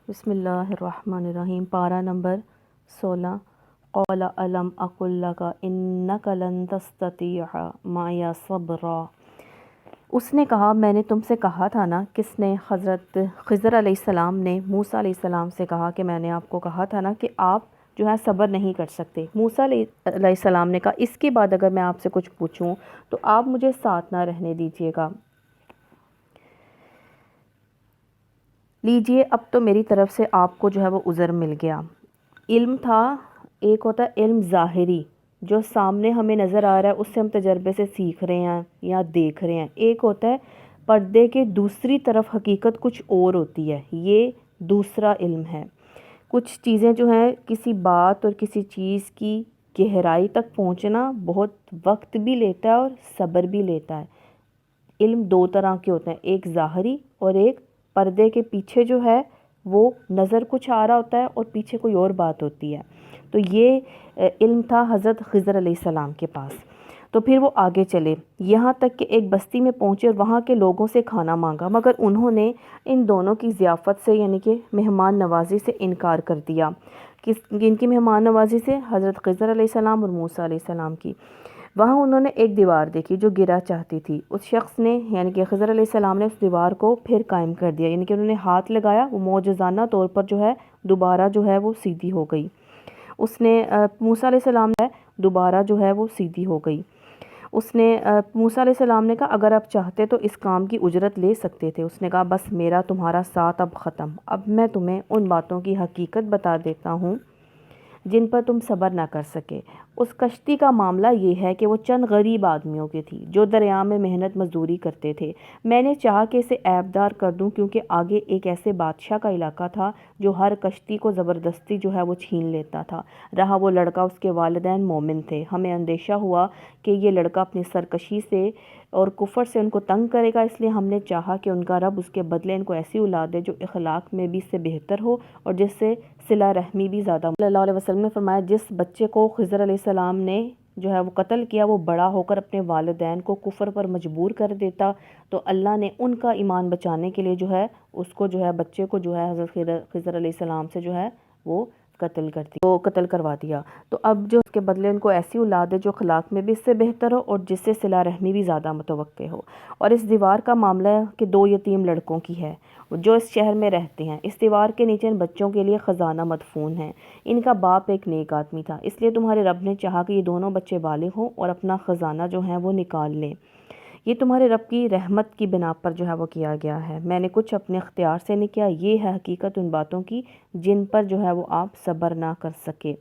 بسم اللہ الرحمن الرحیم۔ پارہ نمبر 16۔ قال الم اقل لک انک لن تستطیع معی صبرا۔ اس نے کہا میں نے تم سے کہا تھا نا، کس نے؟ حضرت خضر علیہ السلام نے موسیٰ علیہ السلام سے کہا کہ میں نے آپ کو کہا تھا نا کہ آپ جو ہے صبر نہیں کر سکتے۔ موسیٰ علیہ السلام نے کہا اس کے بعد اگر میں آپ سے کچھ پوچھوں تو آپ مجھے ساتھ نہ رہنے دیجیے گا۔ لیجئے اب تو میری طرف سے آپ کو جو ہے وہ عذر مل گیا۔ علم تھا، ایک ہوتا ہے علم ظاہری جو سامنے ہمیں نظر آ رہا ہے، اس سے ہم تجربے سے سیکھ رہے ہیں یا دیکھ رہے ہیں۔ ایک ہوتا ہے پردے کے دوسری طرف حقیقت کچھ اور ہوتی ہے، یہ دوسرا علم ہے۔ کچھ چیزیں جو ہیں، کسی بات اور کسی چیز کی گہرائی تک پہنچنا بہت وقت بھی لیتا ہے اور صبر بھی لیتا ہے۔ علم دو طرح کے ہوتے ہیں، ایک ظاہری اور ایک پردے کے پیچھے جو ہے وہ نظر کچھ آ رہا ہوتا ہے اور پیچھے کوئی اور بات ہوتی ہے۔ تو یہ علم تھا حضرت خضر علیہ السلام کے پاس۔ تو پھر وہ آگے چلے، یہاں تک کہ ایک بستی میں پہنچے اور وہاں کے لوگوں سے کھانا مانگا، مگر انہوں نے ان دونوں کی ضیافت سے یعنی کہ مہمان نوازی سے انکار کر دیا۔ کن کی مہمان نوازی سے؟ حضرت خضر علیہ السلام اور موسیٰ علیہ السلام کی۔ وہاں انہوں نے ایک دیوار دیکھی جو گرا چاہتی تھی۔ اس شخص نے یعنی کہ خضر علیہ السلام نے اس دیوار کو پھر قائم کر دیا، یعنی کہ انہوں نے ہاتھ لگایا، وہ معجزانہ طور پر جو ہے دوبارہ جو ہے وہ سیدھی ہو گئی۔ اس نے موسیٰ علیہ السلام نے دوبارہ جو ہے وہ سیدھی ہو گئی۔ اس نے موسیٰ علیہ السلام نے کہا اگر آپ چاہتے تو اس کام کی اجرت لے سکتے تھے۔ اس نے کہا بس میرا تمہارا ساتھ اب ختم، اب میں تمہیں ان باتوں کی حقیقت بتا دیتا ہوں جن پر تم صبر نہ کر سکے۔ اس کشتی کا معاملہ یہ ہے کہ وہ چند غریب آدمیوں کی تھی جو دریا میں محنت مزدوری کرتے تھے۔ میں نے چاہا کہ اسے عیبدار کر دوں کیونکہ آگے ایک ایسے بادشاہ کا علاقہ تھا جو ہر کشتی کو زبردستی جو ہے وہ چھین لیتا تھا۔ رہا وہ لڑکا، اس کے والدین مومن تھے۔ ہمیں اندیشہ ہوا کہ یہ لڑکا اپنی سرکشی سے اور کفر سے ان کو تنگ کرے گا، اس لیے ہم نے چاہا کہ ان کا رب اس کے بدلے ان کو ایسی اولاد دے جو اخلاق میں بھی اس سے بہتر ہو اور جس سے صلہ رحمی بھی زیادہ۔ صلی اللہ علیہ وسلم نے فرمایا جس بچے کو خضر علیہ السلام نے جو ہے وہ قتل کیا، وہ بڑا ہو کر اپنے والدین کو کفر پر مجبور کر دیتا تو اللہ نے ان کا ایمان بچانے کے لیے جو ہے اس کو جو ہے بچے کو جو ہے حضرت خضر علیہ السلام سے جو ہے وہ قتل کروا دیا۔ تو اب جو اس کے بدلے ان کو ایسی اولاد ہے جو اخلاق میں بھی اس سے بہتر ہو اور جس سے صلہ رحمی بھی زیادہ متوقع ہو۔ اور اس دیوار کا معاملہ ہے کہ دو یتیم لڑکوں کی ہے جو اس شہر میں رہتے ہیں۔ اس دیوار کے نیچے ان بچوں کے لیے خزانہ مدفون ہے۔ ان کا باپ ایک نیک آدمی تھا، اس لیے تمہارے رب نے چاہا کہ یہ دونوں بچے بالغ ہوں اور اپنا خزانہ جو ہے وہ نکال لیں۔ یہ تمہارے رب کی رحمت کی بنا پر جو ہے وہ کیا گیا ہے، میں نے کچھ اپنے اختیار سے نہیں کیا۔ یہ ہے حقیقت ان باتوں کی جن پر جو ہے وہ آپ صبر نہ کر سکے۔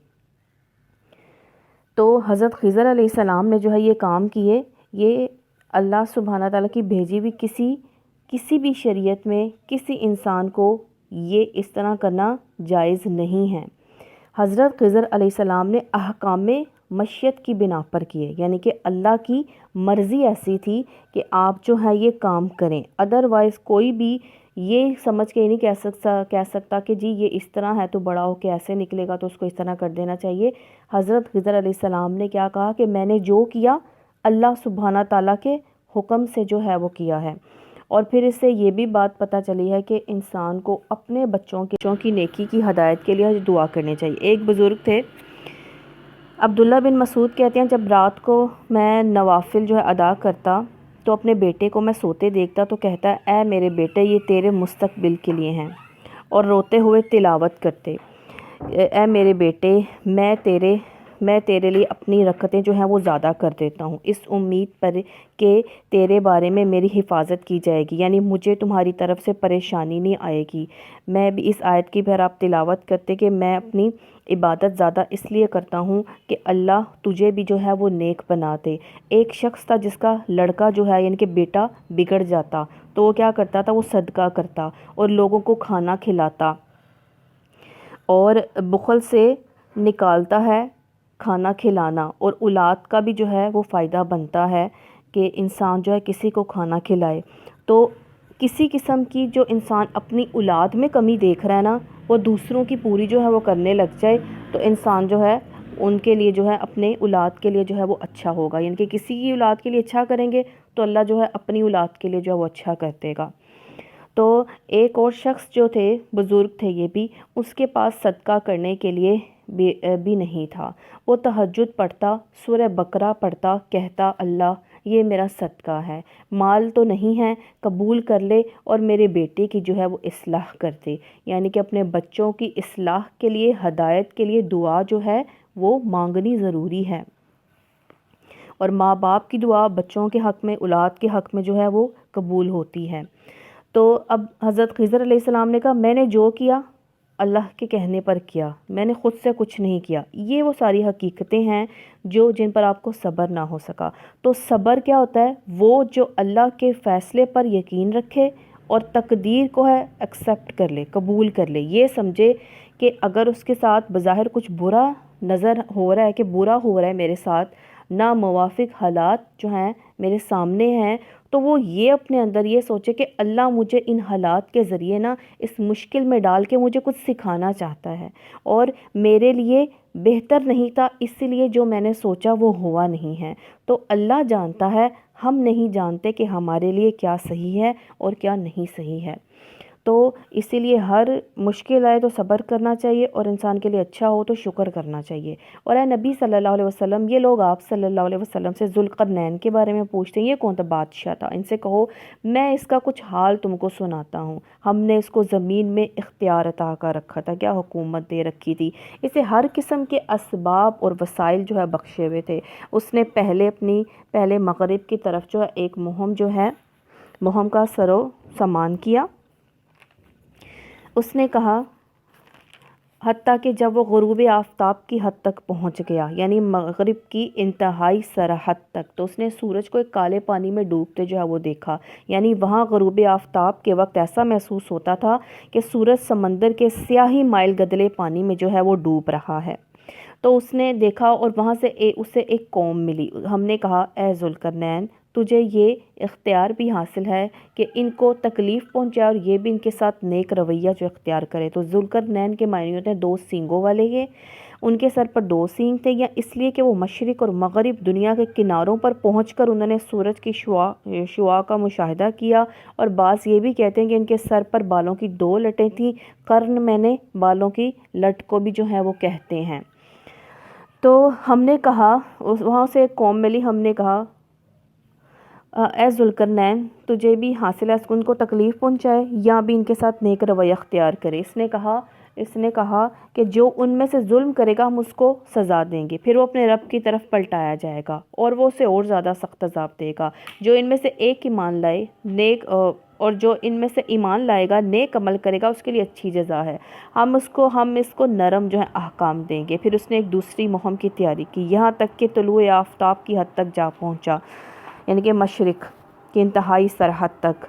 تو حضرت خضر علیہ السلام نے جو ہے یہ کام کیے، یہ اللہ سبحانہ تعالیٰ کی بھیجی ہوئی کسی بھی شریعت میں کسی انسان کو یہ اس طرح کرنا جائز نہیں ہے۔ حضرت خضر علیہ السلام نے احکام مشیت کی بنا پر کیے، یعنی کہ اللہ کی مرضی ایسی تھی کہ آپ جو ہے یہ کام کریں، ادروائز کوئی بھی یہ سمجھ کے نہیں کہہ سکتا کہ جی یہ اس طرح ہے تو بڑا ہو کے ایسے نکلے گا تو اس کو اس طرح کر دینا چاہیے۔ حضرت خضر علیہ السلام نے کیا کہا کہ میں نے جو کیا اللہ سبحانہ تعالیٰ کے حکم سے جو ہے وہ کیا ہے۔ اور پھر اس سے یہ بھی بات پتہ چلی ہے کہ انسان کو اپنے بچوں کی نیکی کی ہدایت کے لیے دعا کرنی چاہیے۔ ایک بزرگ تھے عبداللہ بن مسعود، کہتے ہیں جب رات کو میں نوافل جو ہے ادا کرتا تو اپنے بیٹے کو میں سوتے دیکھتا تو کہتا اے میرے بیٹے یہ تیرے مستقبل کے لیے ہیں، اور روتے ہوئے تلاوت کرتے اے میرے بیٹے میں تیرے لیے اپنی رکعتیں جو ہیں وہ زیادہ کر دیتا ہوں اس امید پر کہ تیرے بارے میں میری حفاظت کی جائے گی، یعنی مجھے تمہاری طرف سے پریشانی نہیں آئے گی۔ میں بھی اس آیت کی پھر آپ تلاوت کرتے کہ میں اپنی عبادت زیادہ اس لیے کرتا ہوں کہ اللہ تجھے بھی جو ہے وہ نیک بنا دے۔ ایک شخص تھا جس کا لڑکا جو ہے یعنی کہ بیٹا بگڑ جاتا تو وہ کیا کرتا تھا، وہ صدقہ کرتا اور لوگوں کو کھانا کھلاتا اور بخل سے نکالتا ہے کھانا کھلانا، اور اولاد کا بھی جو ہے وہ فائدہ بنتا ہے کہ انسان جو ہے کسی کو کھانا کھلائے۔ تو کسی قسم کی جو انسان اپنی اولاد میں کمی دیکھ رہا ہے نا، وہ دوسروں کی پوری جو ہے وہ کرنے لگ جائے تو انسان جو ہے ان کے لیے جو ہے اپنے اولاد کے لیے جو ہے وہ اچھا ہوگا، یعنی کہ کسی کی اولاد کے لیے اچھا کریں گے تو اللہ جو ہے اپنی اولاد کے لیے جو ہے وہ اچھا کر دے گا۔ تو ایک اور شخص جو تھے، بزرگ تھے یہ بھی، اس کے پاس صدقہ کرنے کے لیے بھی نہیں تھا۔ وہ تہجد پڑھتا، سورہ بقرہ پڑھتا، کہتا اللہ یہ میرا صدقہ ہے، مال تو نہیں ہے، قبول کر لے اور میرے بیٹے کی جو ہے وہ اصلاح کر دے۔ یعنی کہ اپنے بچوں کی اصلاح کے لیے، ہدایت کے لیے دعا جو ہے وہ مانگنی ضروری ہے، اور ماں باپ کی دعا بچوں کے حق میں، اولاد کے حق میں جو ہے وہ قبول ہوتی ہے۔ تو اب حضرت خضر علیہ السلام نے کہا میں نے جو کیا اللہ کے کہنے پر کیا، میں نے خود سے کچھ نہیں کیا۔ یہ وہ ساری حقیقتیں ہیں جن پر آپ کو صبر نہ ہو سکا۔ تو صبر کیا ہوتا ہے؟ وہ جو اللہ کے فیصلے پر یقین رکھے اور تقدیر کو ہے ایکسیپٹ کر لے، قبول کر لے، یہ سمجھے کہ اگر اس کے ساتھ بظاہر کچھ برا نظر ہو رہا ہے، کہ برا ہو رہا ہے میرے ساتھ، ناموافق حالات جو ہیں میرے سامنے ہیں، تو وہ یہ اپنے اندر یہ سوچے کہ اللہ مجھے ان حالات کے ذریعے اس مشکل میں ڈال کے مجھے کچھ سکھانا چاہتا ہے، اور میرے لیے بہتر نہیں تھا، اس لیے جو میں نے سوچا وہ ہوا نہیں ہے۔ تو اللہ جانتا ہے، ہم نہیں جانتے کہ ہمارے لیے کیا صحیح ہے اور کیا نہیں صحیح ہے۔ تو اسی لیے ہر مشکل آئے تو صبر کرنا چاہیے، اور انسان کے لیے اچھا ہو تو شکر کرنا چاہیے۔ اور اے نبی صلی اللہ علیہ وسلم، یہ لوگ آپ صلی اللہ علیہ وسلم سے ذوالقرنین کے بارے میں پوچھتے ہیں، یہ کون سا بادشاہ تھا؟ ان سے کہو میں اس کا کچھ حال تم کو سناتا ہوں۔ ہم نے اس کو زمین میں اختیار عطا کر رکھا تھا، کیا حکومت دے رکھی تھی، اسے ہر قسم کے اسباب اور وسائل جو ہے بخشے ہوئے تھے۔ اس نے پہلے مغرب کی طرف جو ہے ایک مہم کا سرو سامان کیا۔ اس نے کہا حتیٰ کہ جب وہ غروب آفتاب کی حد تک پہنچ گیا، یعنی مغرب کی انتہائی سرحد تک، تو اس نے سورج کو ایک کالے پانی میں ڈوبتے جو ہے وہ دیکھا۔ یعنی وہاں غروب آفتاب کے وقت ایسا محسوس ہوتا تھا کہ سورج سمندر کے سیاہی مائل گدلے پانی میں جو ہے وہ ڈوب رہا ہے۔ تو اس نے دیکھا اور وہاں سے اسے ایک قوم ملی۔ ہم نے کہا اے ذوالقرنین، تجھے یہ اختیار بھی حاصل ہے کہ ان کو تکلیف پہنچائے اور یہ بھی ان کے ساتھ نیک رویہ جو اختیار کرے۔ تو ذوالقرنین کے معنی ہوتے ہیں 2 سینگوں والے ہیں۔ ان کے سر پر 2 سینگ تھے، یا اس لیے کہ وہ مشرق اور مغرب دنیا کے کناروں پر پہنچ کر انہوں نے سورج کی شعاع کا مشاہدہ کیا، اور بعض یہ بھی کہتے ہیں کہ ان کے سر پر بالوں کی 2 لٹیں تھیں۔ قرن میں نے بالوں کی لٹ کو بھی جو ہے وہ کہتے ہیں۔ تو ہم نے کہا وہاں سے ایک قوم ملی، ہم نے کہا اے ذوالقرنین، تجھے بھی حاصل ہے ان کو تکلیف پہنچائے یا بھی ان کے ساتھ نیک رویہ اختیار کرے۔ اس نے کہا کہ جو ان میں سے ظلم کرے گا ہم اس کو سزا دیں گے، پھر وہ اپنے رب کی طرف پلٹایا جائے گا اور وہ اسے اور زیادہ سخت عذاب دے گا۔ جو ان میں سے ایک ایمان لائے اور جو ان میں سے ایمان لائے گا، نیک عمل کرے گا، اس کے لیے اچھی جزا ہے۔ ہم اس کو نرم جو ہے احکام دیں گے۔ پھر اس نے ایک دوسری مہم کی تیاری کی، یہاں تک کہ طلوع آفتاب کی حد تک جا پہنچا، یعنی کہ مشرق کی انتہائی سرحد تک۔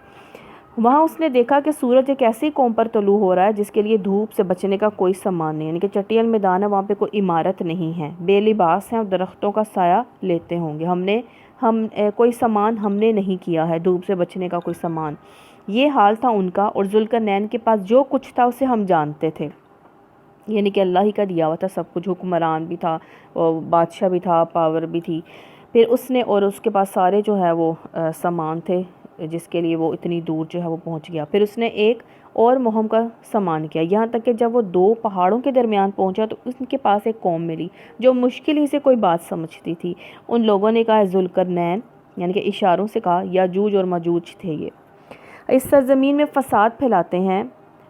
وہاں اس نے دیکھا کہ سورج ایک ایسی قوم پر طلوع ہو رہا ہے جس کے لیے دھوپ سے بچنے کا کوئی سامان نہیں، یعنی کہ چٹیل میدان ہے، وہاں پہ کوئی عمارت نہیں ہے، بے لباس ہیں اور درختوں کا سایہ لیتے ہوں گے۔ کوئی سامان ہم نے نہیں کیا ہے، دھوپ سے بچنے کا کوئی سامان۔ یہ حال تھا ان کا، اور ذوالقرنین کے پاس جو کچھ تھا اسے ہم جانتے تھے، یعنی کہ اللہ ہی کا دیا ہوا تھا سب کچھ، حکمران بھی تھا، بادشاہ بھی تھا، پاور بھی تھی۔ پھر اس نے اور اس کے پاس سارے جو ہے وہ سامان تھے جس کے لیے وہ اتنی دور جو ہے وہ پہنچ گیا۔ پھر اس نے ایک اور مہم کا سامان کیا، یہاں تک کہ جب وہ 2 پہاڑوں کے درمیان پہنچا تو اس کے پاس ایک قوم ملی جو مشکل ہی سے کوئی بات سمجھتی تھی۔ ان لوگوں نے کہا ذوالقرنین، یعنی کہ اشاروں سے کہا یاجوج اور ماجوج تھے، یہ اس سرزمین میں فساد پھیلاتے ہیں۔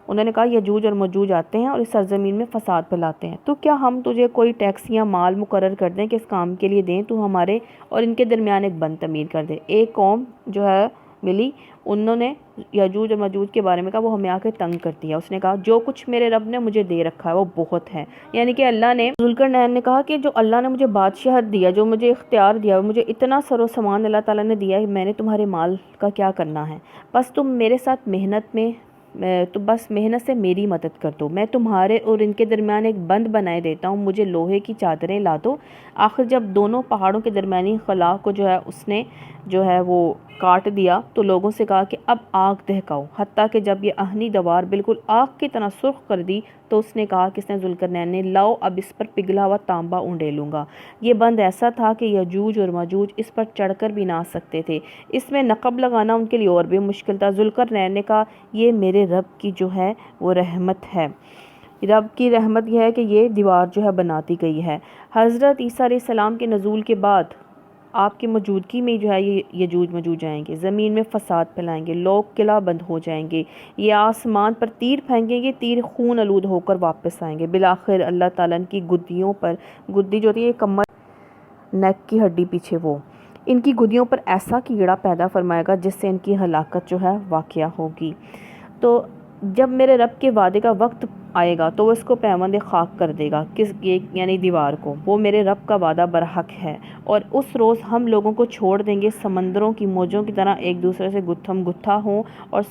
انہوں نے کہا یجوج اور مجوج آتے ہیں اور اس سرزمین میں فساد پھیلاتے ہیں، تو کیا ہم تجھے کوئی ٹیکس یا مال مقرر کر دیں کہ اس کام کے لیے دیں، تو ہمارے اور ان کے درمیان ایک بند تعمیر کر دے۔ ایک قوم جو ہے ملی، انہوں نے یجوج اور مجوج کے بارے میں کہا وہ ہمیں آ کے تنگ کرتی ہے۔ اس نے کہا جو کچھ میرے رب نے مجھے دے رکھا ہے وہ بہت ہے، یعنی کہ اللہ نے، ذوالقرنین نے کہا کہ جو اللہ نے مجھے بادشاہت دیا، جو مجھے اختیار دیا، مجھے اتنا سر و سامان اللہ تعالیٰ نے دیا ہے، میں نے تمہارے مال کا کیا کرنا ہے؟ بس تم میرے ساتھ محنت میں تو بس محنت سے میری مدد کر دو، میں تمہارے اور ان کے درمیان ایک بند بنائے دیتا ہوں، مجھے لوہے کی چادریں لا دو۔ آخر جب دونوں پہاڑوں کے درمیانی خلا کو جو ہے اس نے جو ہے وہ کاٹ دیا تو لوگوں سے کہا کہ اب آگ دہکاؤ، حتیٰ کہ جب یہ آہنی دوار بالکل آگ کی طرح سرخ کر دی تو اس نے کہا کس نے ذوالقرنین نے، لاؤ اب اس پر پگھلا ہوا تانبا اونڈیلوں گا۔ یہ بند ایسا تھا کہ یجوج اور ماجوج اس پر چڑھ کر بھی نہ آ سکتے تھے، اس میں نقب لگانا ان کے لیے اور بھی مشکل تھا۔ ذوالقرنین نے کہا یہ میرے رب کی جو ہے وہ رحمت ہے، رب کی رحمت یہ ہے کہ یہ دیوار جو ہے بناتی گئی ہے۔ حضرت عیسیٰ علیہ السلام کے نزول کے بعد آپ کی موجودگی میں جو ہے یہ یجوج مجوج آئیں گے، زمین میں فساد پھیلائیں گے، لوگ قلعہ بند ہو جائیں گے، یہ آسمان پر تیر پھینکیں گے، تیر خون آلود ہو کر واپس آئیں گے۔ بالآخر اللہ تعالیٰ ان کی گدیوں پر، گدی جو ہوتی ہے کمر نیک کی ہڈی پیچھے، وہ ان کی گدیوں پر ایسا کیڑا پیدا فرمائے گا جس سے ان کی ہلاکت جو ہے واقعہ ہوگی۔ تو جب میرے رب کے وعدے کا وقت آئے گا تو وہ اس کو پیوند خاک کر دے گا، کس یعنی دیوار کو، وہ میرے رب کا وعدہ برحق ہے، اور اس روز ہم لوگوں کو چھوڑ دیں گے سمندروں کی موجوں کی طرح ایک دوسرے سے گتھم گتھا ہوں، اور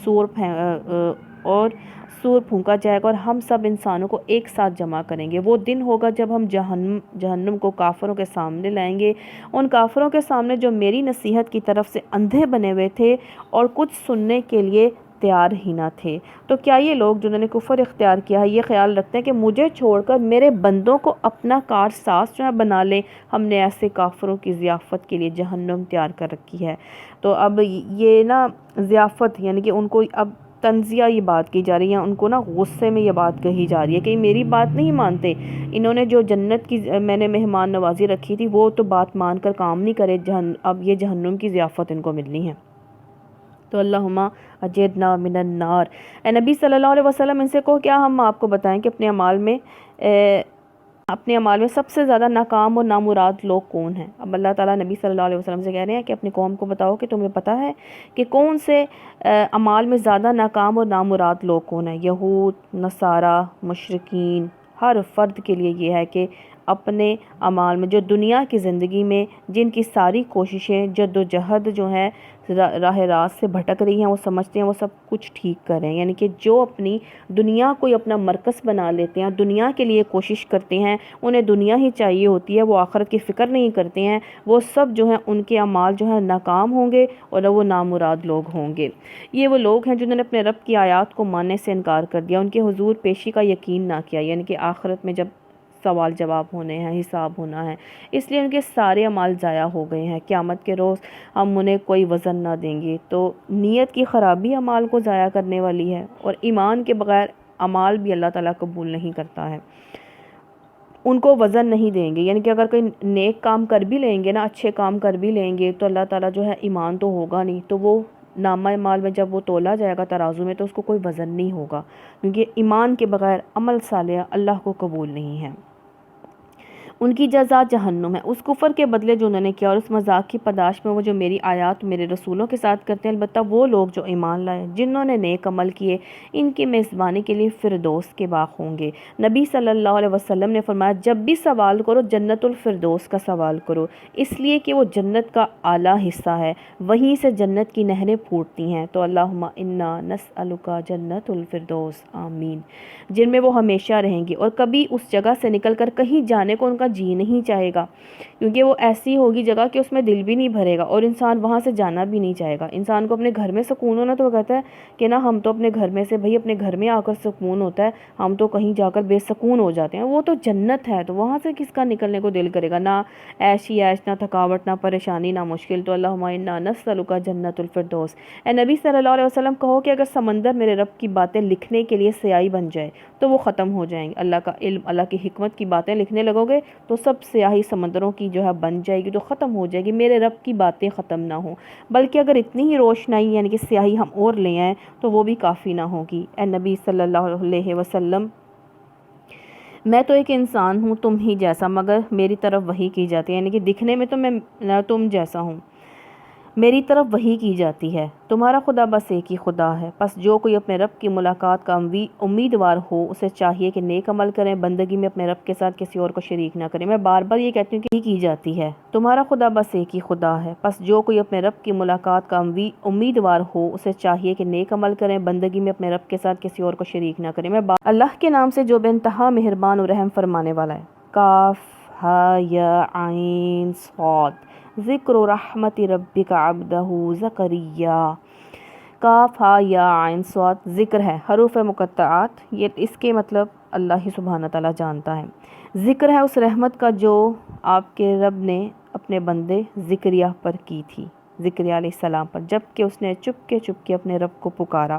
سور پھونکا جائے گا اور ہم سب انسانوں کو ایک ساتھ جمع کریں گے۔ وہ دن ہوگا جب ہم جہنم کو کافروں کے سامنے لائیں گے، ان کافروں کے سامنے جو میری نصیحت کی طرف سے اندھے بنے ہوئے تھے اور کچھ سننے کے لیے تیار ہی نہ تھے۔ تو کیا یہ لوگ جنہوں نے کفر اختیار کیا ہے یہ خیال رکھتے ہیں کہ مجھے چھوڑ کر میرے بندوں کو اپنا کار ساز جو ہے بنا لیں؟ ہم نے ایسے کافروں کی ضیافت کے لیے جہنم تیار کر رکھی ہے۔ تو اب یہ نا ضیافت یعنی کہ ان کو اب تنزیہ یہ بات کی جا رہی ہے، ان کو نا غصے میں یہ بات کہی جا رہی ہے کہ میری بات نہیں مانتے، انہوں نے جو جنت کی میں نے مہمان نوازی رکھی تھی وہ تو بات مان کر کام نہیں کرے، اب یہ جہنم کی ضیافت ان کو ملنی ہے۔ تو اللہم اجرنا من النار۔ اے نبی صلی اللہ علیہ وسلم ان سے کہو کیا ہم آپ کو بتائیں کہ اپنے اعمال میں سب سے زیادہ ناکام اور نامراد لوگ کون ہیں؟ اب اللہ تعالیٰ نبی صلی اللہ علیہ وسلم سے کہہ رہے ہیں کہ اپنی قوم کو بتاؤ کہ تمہیں پتہ ہے کہ کون سے اعمال میں زیادہ ناکام اور نامراد لوگ کون ہیں؟ یہود، نصارہ، مشرکین۔ ہر فرد کے لیے یہ ہے کہ اپنے اعمال میں جو دنیا کی زندگی میں جن کی ساری کوششیں جد و جہد جو ہیں راہ راست سے بھٹک رہی ہیں، وہ سمجھتے ہیں وہ سب کچھ ٹھیک کر رہے ہیں، یعنی کہ جو اپنی دنیا کو اپنا مرکز بنا لیتے ہیں، دنیا کے لیے کوشش کرتے ہیں، انہیں دنیا ہی چاہیے ہوتی ہے، وہ آخرت کی فکر نہیں کرتے ہیں، وہ سب جو ہیں ان کے اعمال جو ہیں ناکام ہوں گے اور وہ نامراد لوگ ہوں گے۔ یہ وہ لوگ ہیں جنہوں نے اپنے رب کی آیات کو ماننے سے انکار کر دیا، ان کے حضور پیشی کا یقین نہ کیا، یعنی کہ آخرت میں جب سوال جواب ہونے ہیں، حساب ہونا ہے، اس لیے ان کے سارے اعمال ضائع ہو گئے ہیں۔ قیامت کے روز ہم انہیں کوئی وزن نہ دیں گے۔ تو نیت کی خرابی اعمال کو ضائع کرنے والی ہے، اور ایمان کے بغیر اعمال بھی اللہ تعالیٰ قبول نہیں کرتا ہے، ان کو وزن نہیں دیں گے، یعنی کہ اگر کوئی نیک کام کر بھی لیں گے نا، اچھے کام کر بھی لیں گے تو اللہ تعالیٰ جو ہے ایمان تو ہوگا نہیں، تو وہ نامہ اعمال میں جب وہ تولا جائے گا ترازو میں تو اس کو کوئی وزن نہیں ہوگا، کیونکہ ایمان کے بغیر عمل صالح اللہ کو قبول نہیں ہے۔ ان کی جزا جہنم ہے، اس کفر کے بدلے جو انہوں نے کیا اور اس مذاق کی پاداش میں وہ جو میری آیات میرے رسولوں کے ساتھ کرتے ہیں۔ البتہ وہ لوگ جو ایمان لائے، جنہوں نے نیک عمل کیے، ان کی میزبانی کے لیے فردوس کے باغ ہوں گے۔ نبی صلی اللہ علیہ وسلم نے فرمایا جب بھی سوال کرو جنت الفردوس کا سوال کرو، اس لیے کہ وہ جنت کا اعلیٰ حصہ ہے، وہیں سے جنت کی نہریں پھوٹتی ہیں۔ تو اللہم انا نسألک جنت الفردوس، آمین، جن میں وہ ہمیشہ رہیں گے اور کبھی اس جگہ سے نکل کر کہیں جانے کو ان کا جی نہیں چاہے گا، کیونکہ وہ ایسی ہوگی جگہ کہ اس میں دل بھی نہیں بھرے گا اور انسان وہاں سے جانا بھی نہیں چاہے گا۔ انسان کو اپنے گھر میں سکون ہونا تو وہ کہتا ہے کہ نا ہم تو اپنے گھر میں سے بھائی اپنے گھر میں آ کر سکون ہوتا ہے، ہم تو کہیں جا کر بے سکون ہو جاتے ہیں، وہ تو جنت ہے، تو وہاں سے کس کا نکلنے کو دل کرے گا؟ نہ عیش ہی عیش، نہ تھکاوٹ، نہ پریشانی، نہ مشکل۔ تو اللہم انا نسألک جنت الفردوس۔ اے نبی صلی اللہ علیہ وسلم کہو کہ اگر سمندر میرے رب کی باتیں لکھنے کے لیے سیاہی بن جائے تو وہ ختم ہو جائیں گے، اللہ کا علم، اللہ کی حکمت کی باتیں لکھنے لگو گے تو سب سیاہی سمندروں کی جو ہے بن جائے گی، تو ختم ہو جائے گی، میرے رب کی باتیں ختم نہ ہوں، بلکہ اگر اتنی ہی روشنائی یعنی کہ سیاہی ہم اور لے آئیں تو وہ بھی کافی نہ ہوگی۔ اے نبی صلی اللہ علیہ وسلم میں تو ایک انسان ہوں تم ہی جیسا، مگر میری طرف وحی کی جاتی ہے، یعنی کہ دکھنے میں تو میں تم جیسا ہوں، میری طرف وحی کی جاتی ہے، تمہارا خدا بس ایک ہی خدا ہے، پس جو کوئی اپنے رب کی ملاقات کا امیدوار ہو اسے چاہیے کہ نیک عمل کریں، بندگی میں اپنے رب کے ساتھ کسی اور کو شریک نہ کریں۔ میں بار بار یہ کہتی ہوں کہ کی جاتی ہے، تمہارا خدا بس ایک ہی خدا ہے، پس جو کوئی اپنے رب کی ملاقات کا امیدوار ہو اسے چاہیے کہ نیک عمل کریں، بندگی میں اپنے رب کے ساتھ کسی اور کو شریک نہ کریں۔ اللہ کے نام سے جو بے انتہا مہربان و رحم فرمانے والا ہے۔ کاف ہا یا عین صاد ذکر رحمت ربک عبدہ زکریا۔ کاف ہا یا عین صاد ذکر ہے، حروف مقطعات، یہ اس کے مطلب اللہ ہی سبحانہ تعالیٰ جانتا ہے۔ ذکر ہے اس رحمت کا جو آپ کے رب نے اپنے بندے زکریا پر کی تھی، زکریا علیہ السلام پر، جب کہ اس نے چپ کے اپنے رب کو پکارا۔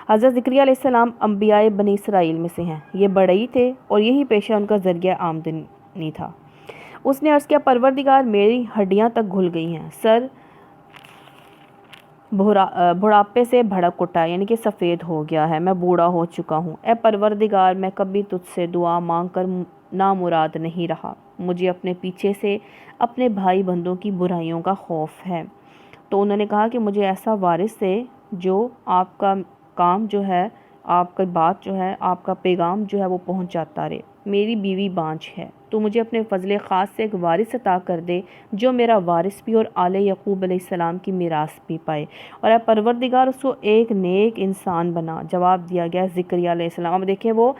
حضرت زکریا علیہ السلام انبیاء بنی اسرائیل میں سے ہیں، یہ بڑئی تھے اور یہی پیشہ ان کا ذریعہ آمدنی تھا۔ اس نے عرض کیا، پروردگار میری ہڈیاں تک گھل گئی ہیں، سر بڑھاپے سے بھڑک اٹھا، یعنی کہ سفید ہو گیا ہے، میں بوڑھا ہو چکا ہوں۔ اے پروردگار، میں کبھی تجھ سے دعا مانگ کر نامراد نہیں رہا، مجھے اپنے پیچھے سے اپنے بھائی بندوں کی برائیوں کا خوف ہے۔ تو انہوں نے کہا کہ مجھے ایسا وارث دے جو آپ کا کام جو ہے، آپ کا بات جو ہے، آپ کا پیغام جو ہے وہ پہنچاتا رہے۔ میری بیوی بانجھ ہے، تو مجھے اپنے فضل خاص سے ایک وارث عطا کر دے جو میرا وارث بھی اور آل یعقوب علیہ السلام کی میراث بھی پائے، اور اے پروردگار اس کو ایک نیک انسان بنا۔ جواب دیا گیا زکریا علیہ السلام۔ اب دیکھیں، وہ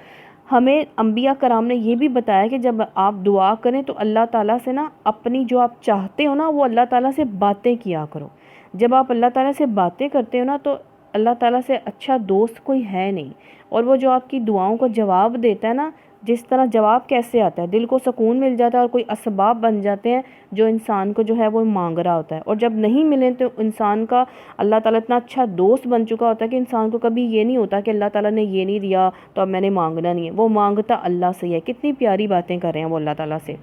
ہمیں انبیاء کرام نے یہ بھی بتایا کہ جب آپ دعا کریں تو اللہ تعالیٰ سے نا اپنی جو آپ چاہتے ہو نا وہ اللہ تعالیٰ سے باتیں کیا کرو۔ جب آپ اللہ تعالیٰ سے باتیں کرتے ہو نا تو اللہ تعالیٰ سے اچھا دوست کوئی ہے نہیں، اور وہ جو آپ کی دعاؤں کو جواب دیتا ہے نا، جس طرح جواب کیسے آتا ہے، دل کو سکون مل جاتا ہے اور کوئی اسباب بن جاتے ہیں جو انسان کو جو ہے وہ مانگ رہا ہوتا ہے، اور جب نہیں ملیں تو انسان کا اللہ تعالیٰ اتنا اچھا دوست بن چکا ہوتا ہے کہ انسان کو کبھی یہ نہیں ہوتا کہ اللہ تعالیٰ نے یہ نہیں دیا تو اب میں نے مانگنا نہیں ہے، وہ مانگتا اللہ سے ہے۔ کتنی پیاری باتیں کر رہے ہیں وہ اللہ تعالیٰ سے۔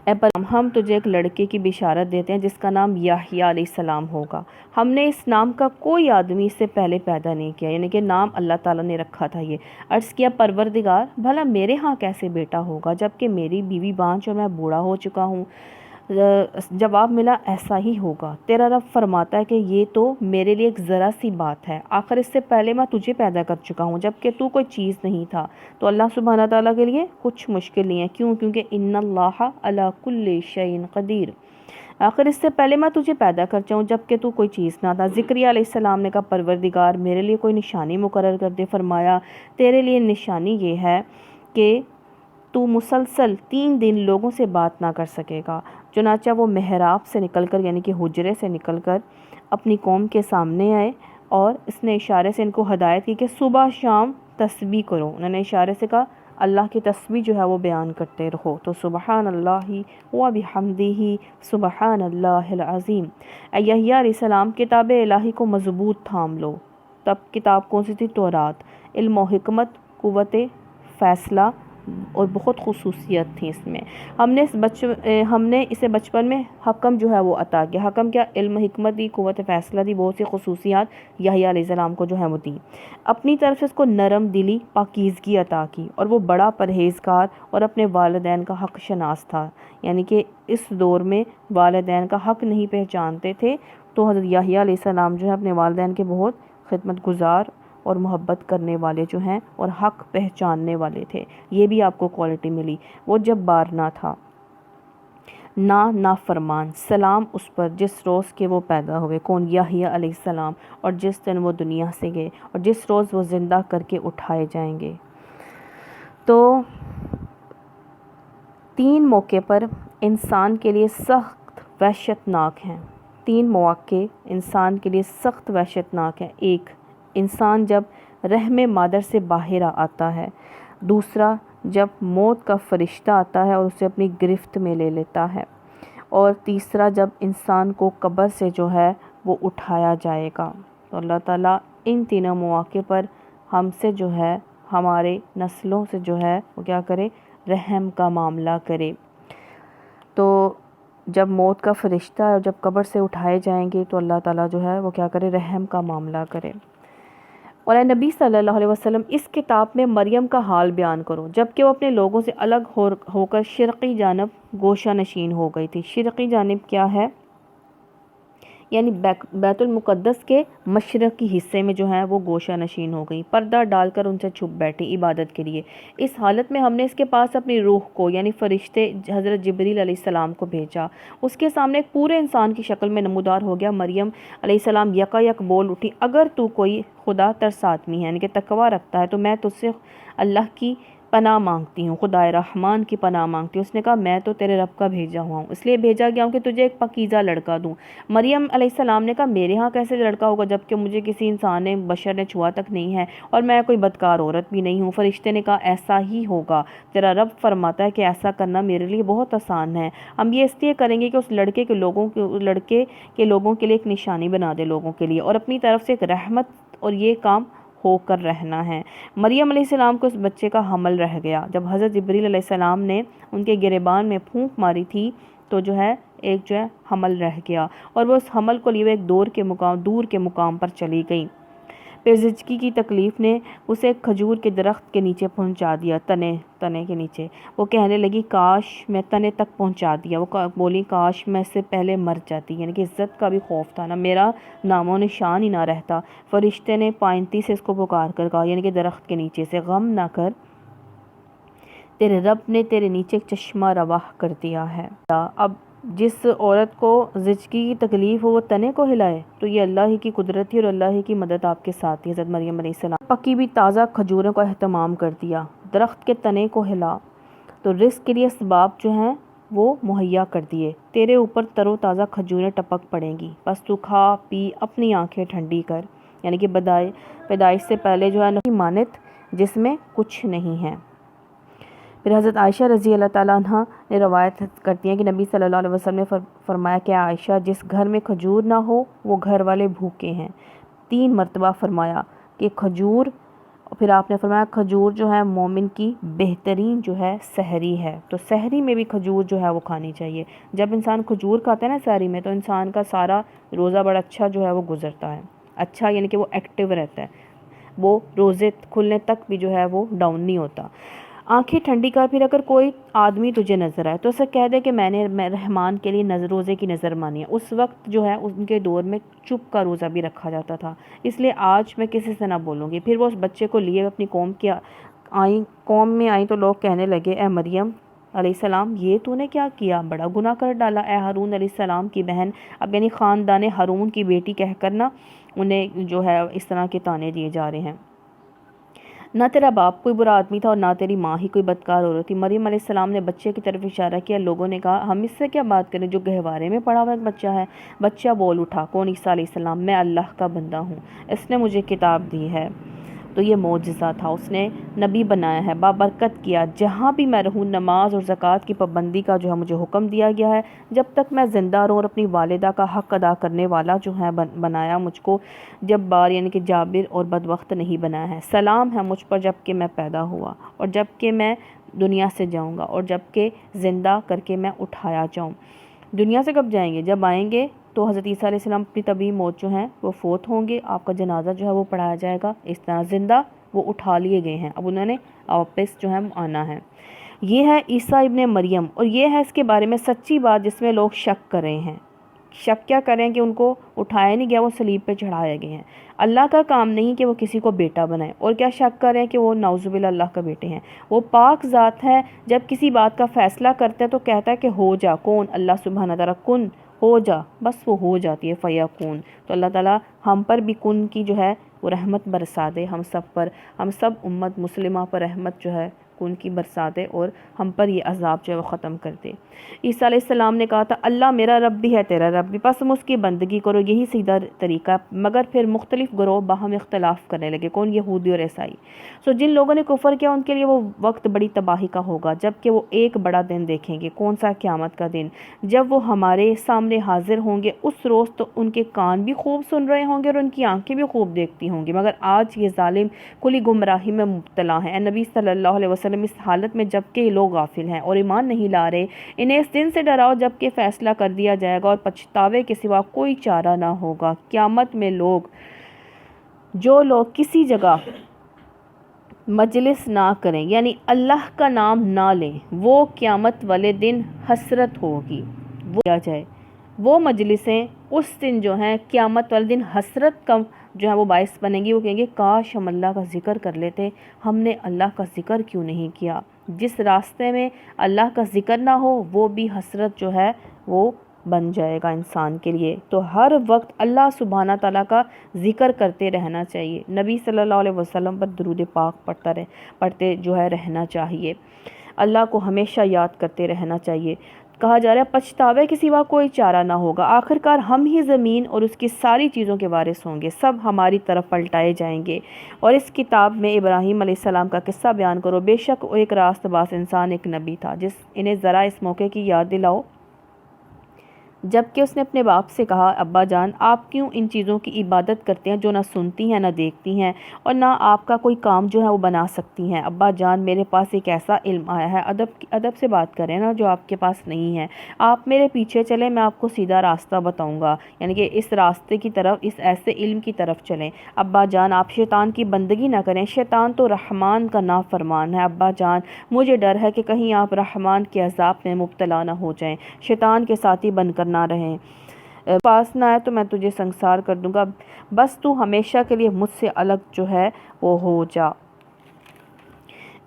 اے ہم تجھے ایک لڑکے کی بشارت دیتے ہیں جس کا نام یحییٰ علیہ السلام ہوگا، ہم نے اس نام کا کوئی آدمی اس سے پہلے پیدا نہیں کیا، یعنی کہ نام اللہ تعالیٰ نے رکھا تھا یہ۔ عرض کیا، پروردگار بھلا میرے ہاں کیسے بیٹا ہوگا جبکہ میری بیوی بانجھ اور میں بوڑھا ہو چکا ہوں؟ جواب ملا، ایسا ہی ہوگا، تیرا رب فرماتا ہے کہ یہ تو میرے لیے ایک ذرا سی بات ہے، آخر اس سے پہلے میں تجھے پیدا کر چکا ہوں جبکہ تو کوئی چیز نہیں تھا۔ تو اللہ سبحانہ تعالیٰ کے لیے کچھ مشکل نہیں ہے، کیونکہ ان اللہ علی کل شیء قدیر، آخر اس سے پہلے میں تجھے پیدا کر چاہوں جبکہ تو کوئی چیز نہ تھا۔ زکریا علیہ السلام نے کہا، پروردگار میرے لیے کوئی نشانی مقرر کر دے۔ فرمایا، تیرے لیے نشانی یہ ہے کہ تو مسلسل 3 دن لوگوں سے بات نہ کر سکے گا۔ چنانچہ وہ محراب سے نکل کر، یعنی کہ حجرے سے نکل کر اپنی قوم کے سامنے آئے، اور اس نے اشارے سے ان کو ہدایت کی کہ صبح شام تسبیح کرو۔ انہوں نے اشارے سے کہا اللہ کی تسبیح جو ہے وہ بیان کرتے رہو، تو سبحان اللہ و بحمدہ سبحان اللہ العظیم۔ اے یحییٰ علیہ السلام، کتاب الہی کو مضبوط تھام لو۔ تب کتاب کون سی تھی؟ تورات۔ علم و حکمت، قوت فیصلہ اور بہت خصوصیت تھی اس میں۔ ہم نے اسے بچپن میں حکم جو ہے وہ عطا کیا۔ حکم کیا؟ علم حکمت دی، قوت فیصلہ دی، بہت سی خصوصیات یحییٰ علیہ السلام کو جو ہے وہ دی۔ اپنی طرف سے اس کو نرم دلی، پاکیزگی عطا کی، اور وہ بڑا پرہیزگار اور اپنے والدین کا حق شناس تھا، یعنی کہ اس دور میں والدین کا حق نہیں پہچانتے تھے، تو حضرت یحییٰ علیہ السلام جو ہے اپنے والدین کے بہت خدمت گزار اور محبت کرنے والے جو ہیں اور حق پہچاننے والے تھے، یہ بھی آپ کو کوالٹی ملی۔ وہ جبار نہ تھا، نافرمان، سلام اس پر جس روز کے وہ پیدا ہوئے، کون؟ یحییٰ علیہ السلام، اور جس دن وہ دنیا سے گئے اور جس روز وہ زندہ کر کے اٹھائے جائیں گے۔ تو 3 موقع پر انسان کے لیے سخت وحشت ناک ہیں، 3 مواقع انسان کے لیے سخت وحشت ناک ہیں۔ ایک، انسان جب رحم مادر سے باہر آتا ہے۔ دوسرا، جب موت کا فرشتہ آتا ہے اور اسے اپنی گرفت میں لے لیتا ہے۔ اور تیسرا، جب انسان کو قبر سے جو ہے وہ اٹھایا جائے گا۔ تو اللہ تعالیٰ ان تینوں مواقع پر ہم سے جو ہے، ہمارے نسلوں سے جو ہے وہ کیا کرے؟ رحم کا معاملہ کرے۔ تو جب موت کا فرشتہ اور جب قبر سے اٹھائے جائیں گے تو اللہ تعالیٰ جو ہے وہ کیا کرے؟ رحم کا معاملہ کرے۔ اور اے نبی صلی اللہ علیہ وسلم، اس کتاب میں مریم کا حال بیان کرو جبکہ وہ اپنے لوگوں سے الگ ہو کر شرقی جانب گوشہ نشین ہو گئی تھی۔ شرقی جانب کیا ہے؟ یعنی بیت المقدس کے مشرقی حصے میں جو ہے وہ گوشہ نشین ہو گئی، پردہ ڈال کر ان سے چھپ بیٹھی عبادت کے لیے۔ اس حالت میں ہم نے اس کے پاس اپنی روح کو یعنی فرشتے حضرت جبریل علیہ السلام کو بھیجا۔ اس کے سامنے ایک پورے انسان کی شکل میں نمودار ہو گیا۔ مریم علیہ السلام یکا یک بول اٹھی، اگر تو کوئی خدا ترس آدمی ہے یعنی کہ تقوی رکھتا ہے تو میں تجھ سے اللہ کی پناہ مانگتی ہوں، خدائے رحمان کی پناہ مانگتی ہوں۔ اس نے کہا میں تو تیرے رب کا بھیجا ہوا ہوں، اس لیے بھیجا گیا ہوں کہ تجھے ایک پاکیزہ لڑکا دوں۔ مریم علیہ السلام نے کہا میرے ہاں کیسے لڑکا ہوگا جبکہ مجھے کسی انسان نے بشر نے چھوا تک نہیں ہے اور میں کوئی بدکار عورت بھی نہیں ہوں۔ فرشتے نے کہا ایسا ہی ہوگا، تیرا رب فرماتا ہے کہ ایسا کرنا میرے لیے بہت آسان ہے۔ ہم یہ اس لیے کریں گے کہ اس لڑکے کے لوگوں کے لیے ایک نشانی بنا دے لوگوں کے لیے، اور اپنی طرف سے ایک رحمت، اور یہ کام ہو کر رہنا ہے۔ مریم علیہ السلام کو اس بچے کا حمل رہ گیا۔ جب حضرت جبریل علیہ السلام نے ان کے گریبان میں پھونک ماری تھی تو ایک حمل رہ گیا، اور وہ اس حمل کو لیے ایک دور کے مقام پر چلی گئی۔ پھر زچگی کی تکلیف نے اسے ایک کھجور کے درخت کے نیچے پہنچا دیا، تنے کے نیچے۔ وہ کہنے لگی کاش میں تنے تک پہنچا دیا۔ وہ بولی کاش میں اس سے پہلے مر جاتی، یعنی کہ عزت کا بھی خوف تھا نا، میرا نام و نشان ہی نہ رہتا۔ فرشتے نے پائنتی سے اس کو پکار کر کہا، یعنی کہ درخت کے نیچے سے، غم نہ کر، تیرے رب نے تیرے نیچے ایک چشمہ رواہ کر دیا ہے۔ اب جس عورت کو زچگی کی تکلیف ہو وہ تنے کو ہلائے تو یہ اللہ ہی کی قدرت تھی اور اللہ ہی کی مدد آپ کے ساتھ تھی۔ حضرت مریم علیہ السلام پکی بھی تازہ کھجوروں کا اہتمام کر دیا، درخت کے تنے کو ہلا تو رزق کے لیے اسباب وہ مہیا کر دیے، تیرے اوپر تر و تازہ کھجوریں ٹپک پڑیں گی، بس تو کھا پی اپنی آنکھیں ٹھنڈی کر، یعنی کہ پیدائش سے پہلے مانت جس میں کچھ نہیں ہے۔ پھر حضرت عائشہ رضی اللہ تعالیٰ عنہ نے روایت کرتی ہیں کہ نبی صلی اللہ علیہ وسلم نے فرمایا کہ عائشہ جس گھر میں کھجور نہ ہو وہ گھر والے بھوکے ہیں۔ 3 مرتبہ فرمایا کہ کھجور، پھر آپ نے فرمایا کھجور مومن کی بہترین سحری ہے، تو سحری میں بھی کھجور وہ کھانی چاہیے۔ جب انسان کھجور کھاتا ہے نا سحری میں تو انسان کا سارا روزہ بڑا اچھا وہ گزرتا ہے، اچھا یعنی کہ وہ ایکٹیو رہتا ہے، وہ روزے کھلنے تک بھی وہ ڈاؤن نہیں ہوتا۔ آنکھیں ٹھنڈی کر، پھر اگر کوئی آدمی تجھے نظر آئے تو اسے کہہ دے کہ میں نے رحمان کے لیے روزے کی نظر مانی ہے۔ اس وقت ان کے دور میں چپ کا روزہ بھی رکھا جاتا تھا، اس لیے آج میں کسی سے نہ بولوں گی۔ پھر وہ اس بچے کو لیے اپنی قوم میں آئیں تو لوگ کہنے لگے اے مریم علیہ السلام یہ تو نے کیا کیا، بڑا گناہ کر ڈالا۔ اے ہارون علیہ السلام کی بہن، اب یعنی خاندان ہارون کی بیٹی کہہ کر نا انہیں اس طرح کے طعنے دیے جا رہے ہیں۔ نہ تیرا باپ کوئی برا آدمی تھا اور نہ تیری ماں ہی کوئی بدکار عورت تھی۔ مریم علیہ السلام نے بچے کی طرف اشارہ کیا، لوگوں نے کہا ہم اس سے کیا بات کریں جو گہوارے میں پڑا ہوا ایک بچہ ہے۔ بچہ بول اٹھا، کون؟ عیسیٰ علیہ السلام، میں اللہ کا بندہ ہوں، اس نے مجھے کتاب دی ہے تو یہ معجزہ تھا، اس نے نبی بنایا ہے، بابرکت کیا، جہاں بھی میں رہوں نماز اور زکوٰۃ کی پابندی کا مجھے حکم دیا گیا ہے جب تک میں زندہ رہوں، اور اپنی والدہ کا حق ادا کرنے والا بنایا مجھ کو جبار یعنی کہ جابر اور بدبخت نہیں بنایا ہے۔ سلام ہے مجھ پر جب کہ میں پیدا ہوا اور جب کہ میں دنیا سے جاؤں گا اور جب کہ زندہ کر کے میں اٹھایا جاؤں۔ دنیا سے کب جائیں گے؟ جب آئیں گے تو حضرت عیسیٰ علیہ السلام اپنی طبیعی موت وہ فوت ہوں گے، آپ کا جنازہ وہ پڑھایا جائے گا، اس طرح زندہ وہ اٹھا لیے گئے ہیں، اب انہوں نے واپس آنا ہے۔ یہ ہے عیسیٰ ابن مریم، اور یہ ہے اس کے بارے میں سچی بات جس میں لوگ شک کر رہے ہیں۔ شک کیا کریں کہ ان کو اٹھایا نہیں گیا، وہ صلیب پہ چڑھائے گئے ہیں۔ اللہ کا کام نہیں کہ وہ کسی کو بیٹا بنائے، اور کیا شک کریں کہ وہ نعوذ باللہ اللہ کا بیٹے ہیں۔ وہ پاک ذات ہے، جب کسی بات کا فیصلہ کرتا ہے تو کہتا ہے کہ ہو جا، کون؟ اللہ سبحانہ تعالیٰ، کن ہو جا، بس وہ ہو جاتی ہے، فیکون۔ تو اللہ تعالیٰ ہم پر بھی کن کی وہ رحمت برسا دے، ہم سب پر، ہم سب امت مسلمہ پر رحمت کن کی برسا دے اور ہم پر یہ عذاب وہ ختم کر دے۔ عیسیٰ علیہ السلام نے کہا تھا اللہ میرا رب بھی ہے تیرا رب بھی، پس تم اس کی بندگی کرو، یہی سیدھا طریقہ ہے۔ مگر پھر مختلف گروہ باہم اختلاف کرنے لگے، کون؟ یہودی اور عیسائی۔ جن لوگوں نے کفر کیا ان کے لیے وہ وقت بڑی تباہی کا ہوگا، جبکہ وہ ایک بڑا دن دیکھیں گے۔ کون سا؟ قیامت کا دن، جب وہ ہمارے سامنے حاضر ہوں گے۔ اس روز تو ان کے کان بھی خوب سن رہے ہوں گے اور ان کی آنکھیں بھی خوب دیکھتی ہوں گی، مگر آج یہ ظالم کلی گمراہی میں مبتلا ہیں۔ اے نبی صلی اللہ علیہ وسلم، اس حالت میں جبکہ یہ لوگ غافل ہیں اور ایمان نہیں لا رہے، انہیں اس دن سے ڈراؤ جبکہ فیصلہ کر دیا جائے گا اور پچھتاوے کے سوا کوئی چارہ نہ ہوگا۔ قیامت میں جو لوگ کسی جگہ مجلس نہ کریں یعنی اللہ کا نام نہ لیں، وہ قیامت والے دن حسرت ہوگی، وہ کیا جائے وہ مجلسیں اس دن جو ہیں قیامت والے دن حسرت کا جو ہے وہ باعث بنیں گی. وہ کہیں گے کاش ہم اللہ کا ذکر کر لیتے, ہم نے اللہ کا ذکر کیوں نہیں کیا. جس راستے میں اللہ کا ذکر نہ ہو وہ بھی حسرت جو ہے وہ بن جائے گا انسان کے لیے. تو ہر وقت اللہ سبحانہ تعالیٰ کا ذکر کرتے رہنا چاہیے. نبی صلی اللہ علیہ وسلم پر درود پاک پڑھتے جو ہے رہنا چاہیے. اللہ کو ہمیشہ یاد کرتے رہنا چاہیے. کہا جا رہا ہے پچھتاوے کے سوا کوئی چارہ نہ ہوگا, آخرکار ہم ہی زمین اور اس کی ساری چیزوں کے وارث ہوں گے, سب ہماری طرف پلٹائے جائیں گے. اور اس کتاب میں ابراہیم علیہ السلام کا قصہ بیان کرو, بے شک وہ ایک راست باز انسان, ایک نبی تھا. انہیں ذرا اس موقع کی یاد دلاؤ جب کہ اس نے اپنے باپ سے کہا, ابا جان آپ کیوں ان چیزوں کی عبادت کرتے ہیں جو نہ سنتی ہیں نہ دیکھتی ہیں اور نہ آپ کا کوئی کام جو ہے وہ بنا سکتی ہیں. ابا جان میرے پاس ایک ایسا علم آیا ہے, ادب سے بات کریں نا, جو آپ کے پاس نہیں ہے. آپ میرے پیچھے چلیں, میں آپ کو سیدھا راستہ بتاؤں گا, یعنی کہ اس راستے کی طرف, اس ایسے علم کی طرف چلیں. ابا جان آپ شیطان کی بندگی نہ کریں, شیطان تو رحمان کا نافرمان ہے. ابا جان مجھے ڈر ہے کہ کہیں آپ رحمان کے عذاب میں مبتلا نہ ہو جائیں, شیطان کے ساتھی بن کر نہ رہیں. پاس نہ آئے تو میں تجھے سنسار کر دوں گا, بس تو ہمیشہ کے لیے مجھ سے الگ جو ہے وہ ہو جا.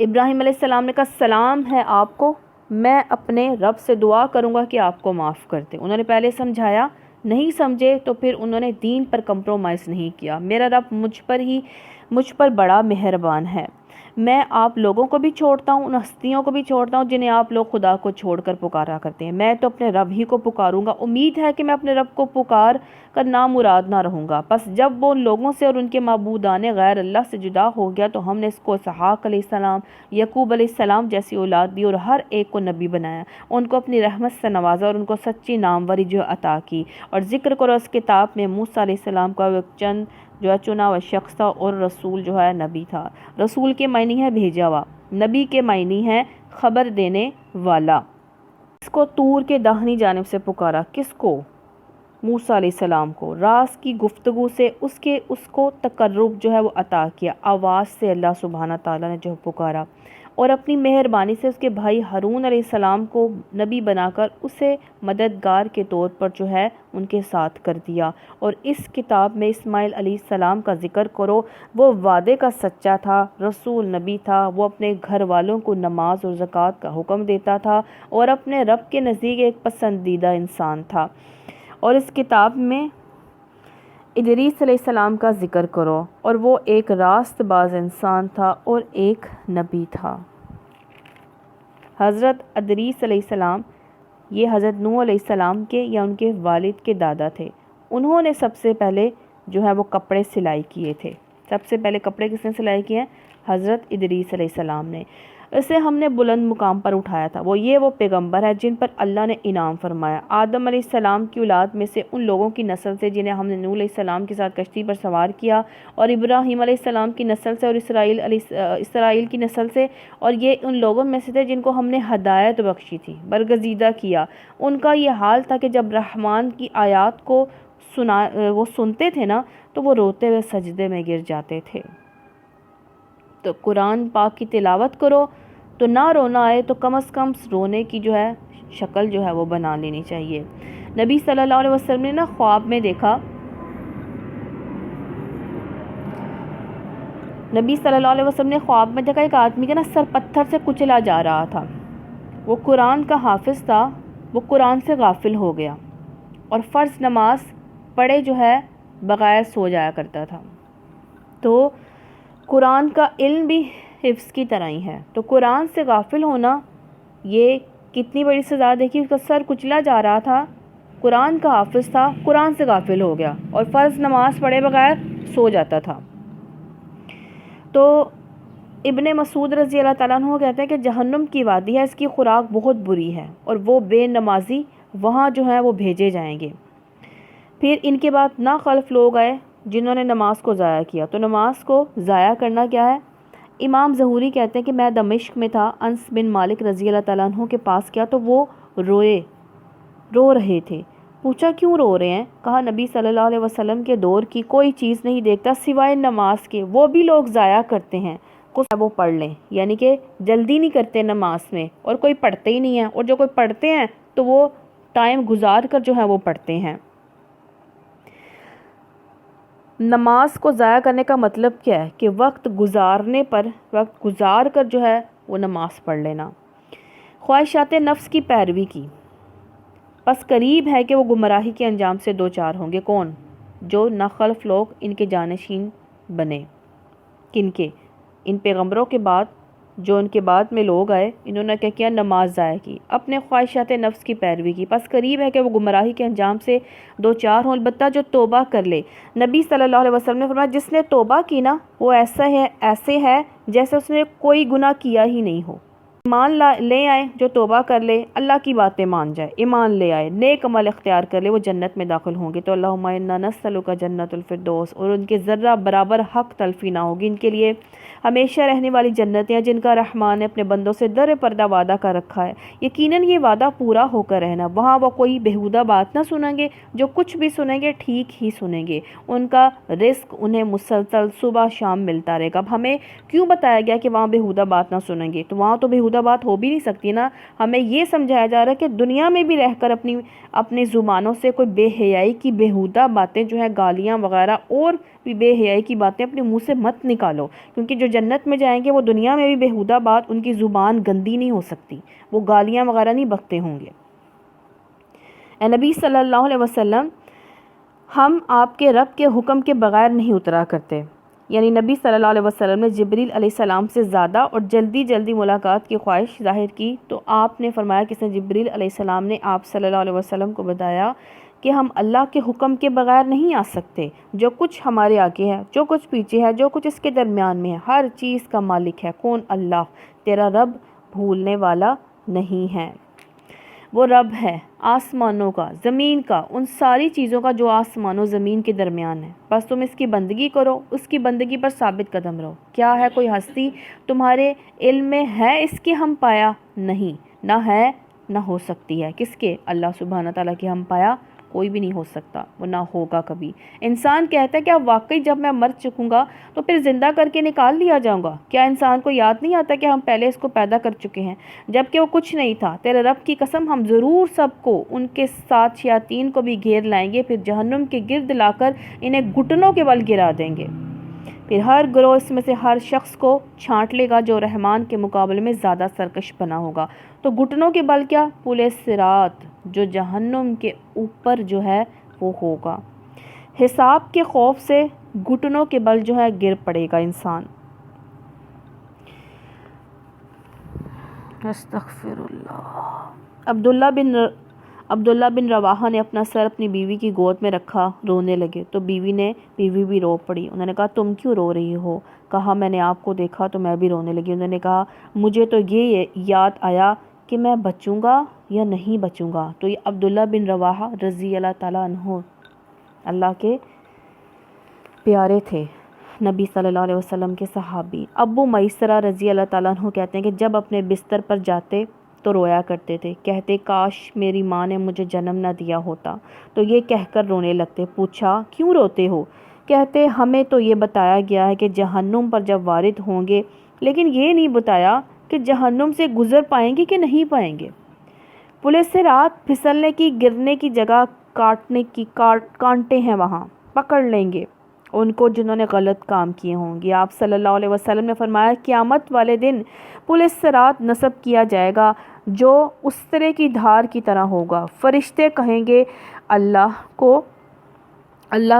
ابراہیم علیہ السلام نے کہا سلام ہے آپ کو, میں اپنے رب سے دعا کروں گا کہ آپ کو معاف کر دے. انہوں نے پہلے سمجھایا, نہیں سمجھے تو پھر انہوں نے دین پر کمپرومائز نہیں کیا. میرا رب مجھ پر بڑا مہربان ہے, میں آپ لوگوں کو بھی چھوڑتا ہوں, ان ہستیوں کو بھی چھوڑتا ہوں جنہیں آپ لوگ خدا کو چھوڑ کر پکارا کرتے ہیں. میں تو اپنے رب ہی کو پکاروں گا, امید ہے کہ میں اپنے رب کو پکار کر نامراد نہ رہوں گا. پس جب وہ ان لوگوں سے اور ان کے معبودان غیر اللہ سے جدا ہو گیا تو ہم نے اس کو اسحاق علیہ السلام, یعقوب علیہ السلام جیسی اولاد دی اور ہر ایک کو نبی بنایا, ان کو اپنی رحمت سے نوازا اور ان کو سچی ناموری جو عطا کی. اور ذکر کرو اس کتاب میں موسیٰ علیہ السلام کا ایک چند جو ہے چنا ہوا شخص تھا, اور رسول جو ہے نبی تھا. رسول کے معنی ہے بھیجا ہوا, نبی کے معنی ہے خبر دینے والا. اس کو طور کے داہنی جانب سے پکارا, کس کو؟ موسیٰ علیہ السلام کو. راز کی گفتگو سے اس کو تقرب جو ہے وہ عطا کیا, آواز سے اللہ سبحانہ تعالیٰ نے جو پکارا, اور اپنی مہربانی سے اس کے بھائی ہارون علیہ السلام کو نبی بنا کر اسے مددگار کے طور پر جو ہے ان کے ساتھ کر دیا. اور اس کتاب میں اسماعیل علیہ السلام کا ذکر کرو, وہ وعدے کا سچا تھا, رسول نبی تھا, وہ اپنے گھر والوں کو نماز اور زکوٰۃ کا حکم دیتا تھا اور اپنے رب کے نزدیک ایک پسندیدہ انسان تھا. اور اس کتاب میں ادریس علیہ السلام کا ذکر کرو, اور وہ ایک راست باز انسان تھا اور ایک نبی تھا. حضرت ادریس علیہ السلام یہ حضرت نوح علیہ السلام کے یا ان کے والد کے دادا تھے. انہوں نے سب سے پہلے جو ہے وہ کپڑے سلائی کیے تھے. سب سے پہلے کپڑے کس نے سلائی کیے ہیں؟ حضرت ادریس علیہ السلام نے. اسے ہم نے بلند مقام پر اٹھایا تھا. وہ پیغمبر ہے جن پر اللہ نے انعام فرمایا. آدم علیہ السلام کی اولاد میں سے ان لوگوں کی نسل سے جنہیں ہم نے نوح علیہ السلام کے ساتھ کشتی پر سوار کیا, اور ابراہیم علیہ السلام کی نسل سے, اور اسرائیل کی نسل سے, اور یہ ان لوگوں میں سے تھے جن کو ہم نے ہدایت بخشی تھی, برگزیدہ کیا. ان کا یہ حال تھا کہ جب رحمان کی آیات کو وہ سنتے تھے نا تو وہ روتے ہوئے سجدے میں گر جاتے تھے. تو قرآن پاک کی تلاوت کرو تو نہ رونا آئے تو کم از کم رونے کی جو ہے شکل جو ہے وہ بنا لینی چاہیے. نبی صلی اللہ علیہ وسلم نے خواب میں دیکھا, ایک آدمی کا سر پتھر سے کچلا جا رہا تھا. وہ قرآن کا حافظ تھا, وہ قرآن سے غافل ہو گیا اور فرض نماز پڑھے جو ہے بغیر سو جایا کرتا تھا. تو قرآن کا علم بھی حفظ کی طرح ہی ہے. تو قرآن سے غافل ہونا یہ کتنی بڑی سزا. دیکھیے, اس کا سر کچلا جا رہا تھا, قرآن کا حافظ تھا, قرآن سے غافل ہو گیا اور فرض نماز پڑھے بغیر سو جاتا تھا. تو ابن مسعود رضی اللہ تعالیٰ عنہ کہتے ہیں کہ جہنم کی وادی ہے, اس کی خوراک بہت بری ہے, اور وہ بے نمازی وہاں جو ہے وہ بھیجے جائیں گے. پھر ان کے بعد ناخلف لوگ آئے جنہوں نے نماز کو ضائع کیا. تو نماز کو ضائع کرنا کیا ہے؟ امام ظہوری کہتے ہیں کہ میں دمشق میں تھا, انس بن مالک رضی اللہ تعالیٰ عنہ کے پاس کیا تو وہ رو رہے تھے. پوچھا کیوں رو رہے ہیں؟ کہا نبی صلی اللہ علیہ وسلم کے دور کی کوئی چیز نہیں دیکھتا سوائے نماز کے, وہ بھی لوگ ضائع کرتے ہیں, وہ پڑھ لیں. یعنی کہ جلدی نہیں کرتے نماز میں, اور کوئی پڑھتے ہی نہیں ہے, اور جو کوئی پڑھتے ہیں تو وہ ٹائم گزار کر جو ہے وہ پڑھتے ہیں۔ نماز کو ضائع کرنے کا مطلب کیا ہے کہ وقت گزار کر جو ہے وہ نماز پڑھ لینا۔ خواہشات نفس کی پیروی کی، پس قریب ہے کہ وہ گمراہی کے انجام سے دوچار ہوں گے۔ کون؟ جو ناخلف لوگ ان کے جانشین بنے۔ کن کے؟ ان پیغمبروں کے بعد جو ان کے بعد میں لوگ آئے، انہوں نے کیا کیا؟ نماز ضائع کی، اپنے خواہشات نفس کی پیروی کی، پس قریب ہے کہ وہ گمراہی کے انجام سے دوچار ہوں، البتہ جو توبہ کر لے۔ نبی صلی اللہ علیہ وسلم نے فرمایا جس نے توبہ کی نا وہ ایسے ہے جیسے اس نے کوئی گناہ کیا ہی نہیں ہو۔ ایمان لے آئے، جو توبہ کر لے، اللہ کی باتیں مان جائے، ایمان لے آئے، نیک عمل اختیار کر لے، وہ جنت میں داخل ہوں گے۔ تو اللہم انا نسألک جنت الفردوس، اور ان کے ذرہ برابر حق تلفی نہ ہوگی، ان کے لیے ہمیشہ رہنے والی جنتیں ہیں جن کا رحمان نے اپنے بندوں سے در پردہ وعدہ کر رکھا ہے۔ یقیناً یہ وعدہ پورا ہو کر رہنا، وہاں وہ کوئی بیہودہ بات نہ سنیں گے، جو کچھ بھی سنیں گے ٹھیک ہی سنیں گے، ان کا رزق انہیں مسلسل صبح شام ملتا رہے گا۔ اب ہمیں کیوں بتایا گیا کہ وہاں بیہودہ بات نہ سنیں گے؟ تو وہاں تو بیہودہ بات ہو بھی نہیں سکتی نا۔ ہمیں یہ سمجھایا جا رہا ہے کہ دنیا میں بھی رہ کر اپنی زبانوں سے کوئی بے حیائی کی بیہودہ باتیں جو ہے گالیاں وغیرہ اور بھی بے حیائی کی باتیں اپنے منہ سے مت نکالو، کیونکہ جو جنت میں جائیں گے وہ دنیا میں بھی بیہودہ بات، ان کی زبان گندی نہیں ہو سکتی، وہ گالیاں وغیرہ نہیں بکتے ہوں گے۔ اے نبی صلی اللہ علیہ وسلم، ہم آپ کے رب کے حکم کے بغیر نہیں اترا کرتے، یعنی نبی صلی اللہ علیہ وسلم نے جبریل علیہ السلام سے زیادہ اور جلدی ملاقات کی خواہش ظاہر کی، تو آپ نے فرمایا کہ جبریل علیہ السلام نے آپ صلی اللہ علیہ وسلم کو بتایا کہ ہم اللہ کے حکم کے بغیر نہیں آ سکتے، جو کچھ ہمارے آگے ہے، جو کچھ پیچھے ہے، جو کچھ اس کے درمیان میں ہے، ہر چیز کا مالک ہے کون؟ اللہ، تیرا رب بھولنے والا نہیں ہے، وہ رب ہے آسمانوں کا، زمین کا، ان ساری چیزوں کا جو آسمان و زمین کے درمیان ہے، بس تم اس کی بندگی کرو، اس کی بندگی پر ثابت قدم رہو۔ کیا ہے کوئی ہستی تمہارے علم میں ہے اس کے ہم پایا؟ نہیں، نہ ہے نہ ہو سکتی ہے، کس کے؟ اللہ سبحانہ تعالیٰ کے ہم پایا کوئی بھی نہیں ہو سکتا، وہ نہ ہوگا کبھی۔ انسان کہتا ہے کہ اب واقعی جب میں مر چکوں گا تو پھر زندہ کر کے نکال لیا جاؤں گا، کیا انسان کو یاد نہیں آتا کہ ہم پہلے اس کو پیدا کر چکے ہیں جبکہ وہ کچھ نہیں تھا؟ تیرے رب کی قسم ہم ضرور سب کو ان کے ساتھ شیاطین کو بھی گھیر لائیں گے، پھر جہنم کے گرد لا کر انہیں گھٹنوں کے بل گرا دیں گے، پھر ہر گروہ اس میں سے ہر شخص کو چھانٹ لے گا جو رحمان کے مقابلے میں زیادہ سرکش بنا ہوگا۔ تو گھٹنوں کے بل کیا؟ پل صراط جو جہنم کے اوپر جو ہے وہ ہوگا۔ حساب کے خوف سے گھٹنوں کے بل جو ہے گر پڑے گا انسان۔ استغفر اللہ۔ عبداللہ بن رواحہ نے اپنا سر اپنی بیوی کی گود میں رکھا، رونے لگے تو بیوی بھی رو پڑی۔ انہوں نے کہا تم کیوں رو رہی ہو؟ کہا میں نے آپ کو دیکھا تو میں بھی رونے لگی۔ انہوں نے کہا مجھے تو یہ یاد آیا کہ میں بچوں گا یا نہیں بچوں گا۔ تو یہ عبداللہ بن رواحہ رضی اللہ تعالیٰ عنہ اللہ کے پیارے تھے، نبی صلی اللہ علیہ وسلم کے صحابی۔ ابو میسرہ رضی اللہ تعالیٰ عنہ کہتے ہیں کہ جب اپنے بستر پر جاتے تو رویا کرتے تھے، کہتے کاش میری ماں نے مجھے جنم نہ دیا ہوتا، تو یہ کہہ کر رونے لگتے۔ پوچھا کیوں روتے ہو؟ کہتے ہمیں تو یہ بتایا گیا ہے کہ جہنم پر جب وارد ہوں گے، لیکن یہ نہیں بتایا کہ جہنم سے گزر پائیں گے کہ نہیں پائیں گے۔ پولیس سے رات پھسلنے کی، گرنے کی جگہ کانٹے ہیں، وہاں پکڑ لیں گے ان کو جنہوں نے غلط کام کیے ہوں گے۔ آپ صلی اللہ علیہ وسلم نے فرمایا قیامت والے دن پولیس سے رات نصب کیا جائے گا جو استرے کی دھار کی طرح ہوگا۔ فرشتے کہیں گے اللہ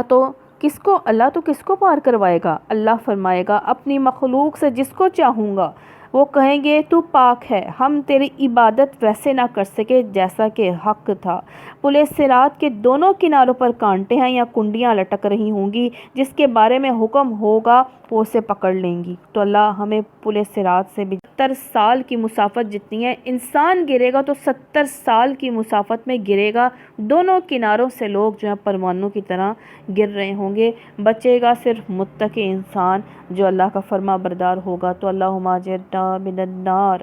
تو کس کو پار کروائے گا؟ اللہ فرمائے گا اپنی مخلوق سے جس کو چاہوں گا۔ وہ کہیں گے تو پاک ہے، ہم تیری عبادت ویسے نہ کر سکے جیسا کہ حق تھا۔ پل صراط کے دونوں کناروں پر کانٹے ہیں یا کنڈیاں لٹک رہی ہوں گی، جس کے بارے میں حکم ہوگا وہ اسے پکڑ لیں گی۔ تو اللہ ہمیں پل صراط سے بھی 70 سال کی مسافت جتنی ہے، انسان گرے گا تو 70 سال کی مسافت میں گرے گا، دونوں کناروں سے لوگ جو ہیں پروانوں کی طرح گر رہے ہوں گے۔ بچے گا صرف متقی انسان جو اللہ کا فرما بردار ہوگا۔ تو اللہم اجرنا من النار۔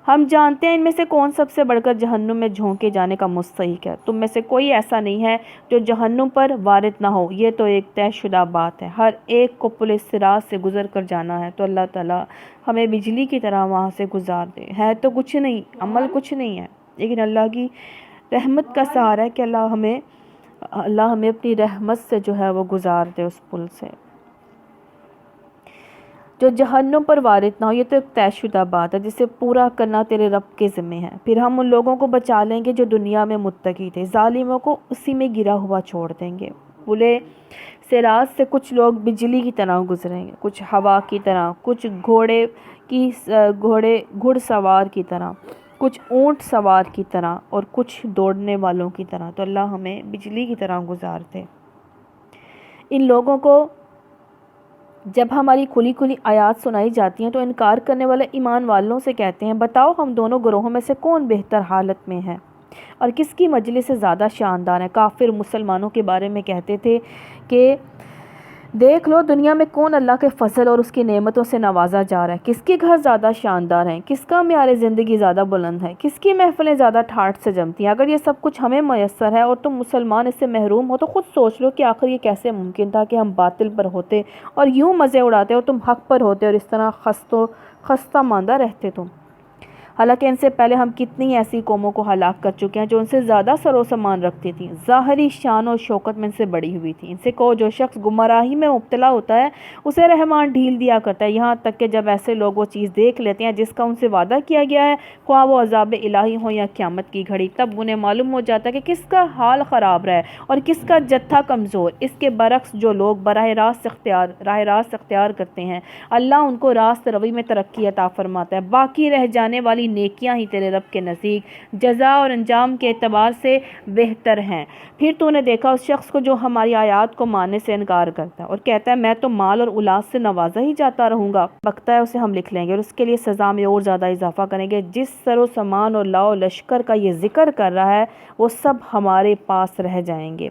ہم جانتے ہیں ان میں سے کون سب سے بڑھ کر جہنم میں جھونکے جانے کا مستحق ہے۔ تم میں سے کوئی ایسا نہیں ہے جو جہنم پر وارد نہ ہو، یہ تو ایک طے شدہ بات ہے، ہر ایک کو پل صراط سے گزر کر جانا ہے۔ تو اللہ تعالیٰ ہمیں بجلی کی طرح وہاں سے گزار دے۔ ہے تو کچھ نہیں، عمل کچھ نہیں ہے، لیکن اللہ کی رحمت کا سہارا ہے کہ اللہ ہمیں اپنی رحمت سے جو ہے وہ گزار دے اس پل سے، جو جہنم پر وارد نہ ہو۔ یہ تو ایک طے شدہ بات ہے جسے پورا کرنا تیرے رب کے ذمہ ہے۔ پھر ہم ان لوگوں کو بچا لیں گے جو دنیا میں متقی تھے، ظالموں کو اسی میں گرا ہوا چھوڑ دیں گے۔ پلے صراط سے کچھ لوگ بجلی کی طرح گزریں گے، کچھ ہوا کی طرح، کچھ گھڑ سوار کی طرح، کچھ اونٹ سوار کی طرح، اور کچھ دوڑنے والوں کی طرح۔ تو اللہ ہمیں بجلی کی طرح گزار دے۔ ان لوگوں کو جب ہماری کھلی کھلی آیات سنائی جاتی ہیں تو انکار کرنے والے ایمان والوں سے کہتے ہیں، بتاؤ ہم دونوں گروہوں میں سے کون بہتر حالت میں ہے اور کس کی مجلس سے زیادہ شاندار ہے۔ کافر مسلمانوں کے بارے میں کہتے تھے کہ دیکھ لو دنیا میں کون اللہ کے فضل اور اس کی نعمتوں سے نوازا جا رہا ہے، کس کے گھر زیادہ شاندار ہیں، کس کا معیار زندگی زیادہ بلند ہے، کس کی محفلیں زیادہ ٹھاٹھ سے جمتی ہیں۔ اگر یہ سب کچھ ہمیں میسر ہے اور تم مسلمان اس سے محروم ہو تو خود سوچ لو کہ آخر یہ کیسے ممکن تھا کہ ہم باطل پر ہوتے اور یوں مزے اڑاتے اور تم حق پر ہوتے اور اس طرح خستہ ماندہ رہتے تم۔ حالانکہ ان سے پہلے ہم کتنی ایسی قوموں کو ہلاک کر چکے ہیں جو ان سے زیادہ سر و سامان رکھتی تھیں، ظاہری شان و شوکت میں ان سے بڑی ہوئی تھی۔ ان سے کہو جو شخص گمراہی میں مبتلا ہوتا ہے اسے رحمان ڈھیل دیا کرتا ہے، یہاں تک کہ جب ایسے لوگ وہ چیز دیکھ لیتے ہیں جس کا ان سے وعدہ کیا گیا ہے، خواہ وہ عذاب الہی ہو یا قیامت کی گھڑی، تب انہیں معلوم ہو جاتا ہے کہ کس کا حال خراب رہا ہے اور کس کا جتھا کمزور۔ اس کے برعکس جو لوگ راہ راست اختیار کرتے ہیں، اللہ ان کو راست روی میں ترقی عطا فرماتا ہے۔ باقی رہ جانے والی نیکیاں ہی تیرے رب کے نزدیک جزا اور انجام کے اعتبار سے بہتر ہیں۔ پھر تو نے دیکھا اس شخص کو جو ہماری آیات کو ماننے سے انکار کرتا ہے اور کہتا ہے میں تو مال اور اولاد سے نوازا ہی جاتا رہوں گا، بکتا ہے اسے ہم لکھ لیں گے اور اس کے لیے سزا میں اور زیادہ اضافہ کریں گے۔ جس سر و سامان اور لاؤ لشکر کا یہ ذکر کر رہا ہے وہ سب ہمارے پاس رہ جائیں گے۔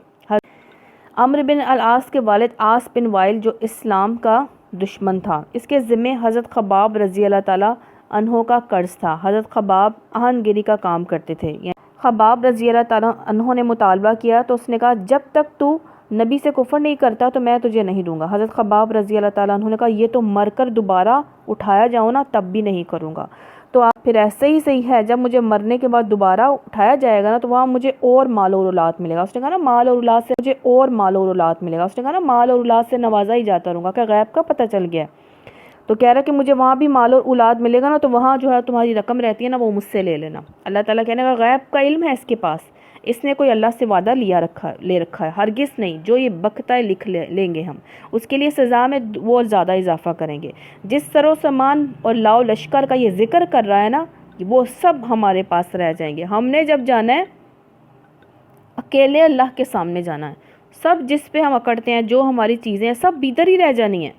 عمرو بن العاص کے والد عاص بن وائل جو اسلام کا دشمن تھا، اس کے ذمے حضرت خباب رضی اللہ تعالیٰ عنہ کا قرض تھا۔ حضرت خباب آہن گیری کا کام کرتے تھے۔ خباب رضی اللہ تعالیٰ عنہ نے مطالبہ کیا تو اس نے کہا جب تک تو نبی سے کفر نہیں کرتا تو میں تجھے نہیں دوں گا۔ حضرت خباب رضی اللہ تعالیٰ عنہ نے کہا یہ تو مر کر دوبارہ اٹھایا جاؤ نا تب بھی نہیں کروں گا۔ تو آپ پھر ایسے ہی صحیح ہے، جب مجھے مرنے کے بعد دوبارہ اٹھایا جائے گا نا تو وہاں مجھے اور مال اور اولاد ملے گا۔ اس نے کہا نا مال اور اولاد سے مجھے اور مال اور اولاد ملے گا۔ اس نے کہا نا مال اور اولاد سے نوازا ہی جاتا رہوں گا۔ کہ غیب کا پتہ چل گیا؟ تو کہہ رہا کہ مجھے وہاں بھی مال اور اولاد ملے گا نا تو وہاں جو ہے تمہاری رقم رہتی ہے نا وہ مجھ سے لے لینا۔ اللہ تعالیٰ کہنے کا غیب کا علم ہے اس کے پاس، اس نے کوئی اللہ سے وعدہ لے رکھا ہے؟ ہرگز نہیں، جو یہ بکتا ہے لکھ لیں گے ہم، اس کے لیے سزا میں وہ زیادہ اضافہ کریں گے۔ جس سر و سامان اور لاؤ لشکر کا یہ ذکر کر رہا ہے نا وہ سب ہمارے پاس رہ جائیں گے۔ ہم نے جب جانا ہے اکیلے اللہ کے سامنے جانا ہے، سب جس پہ ہم اکڑتے ہیں جو ہماری چیزیں ہیں سب بھیتر ہی رہ جانی ہیں۔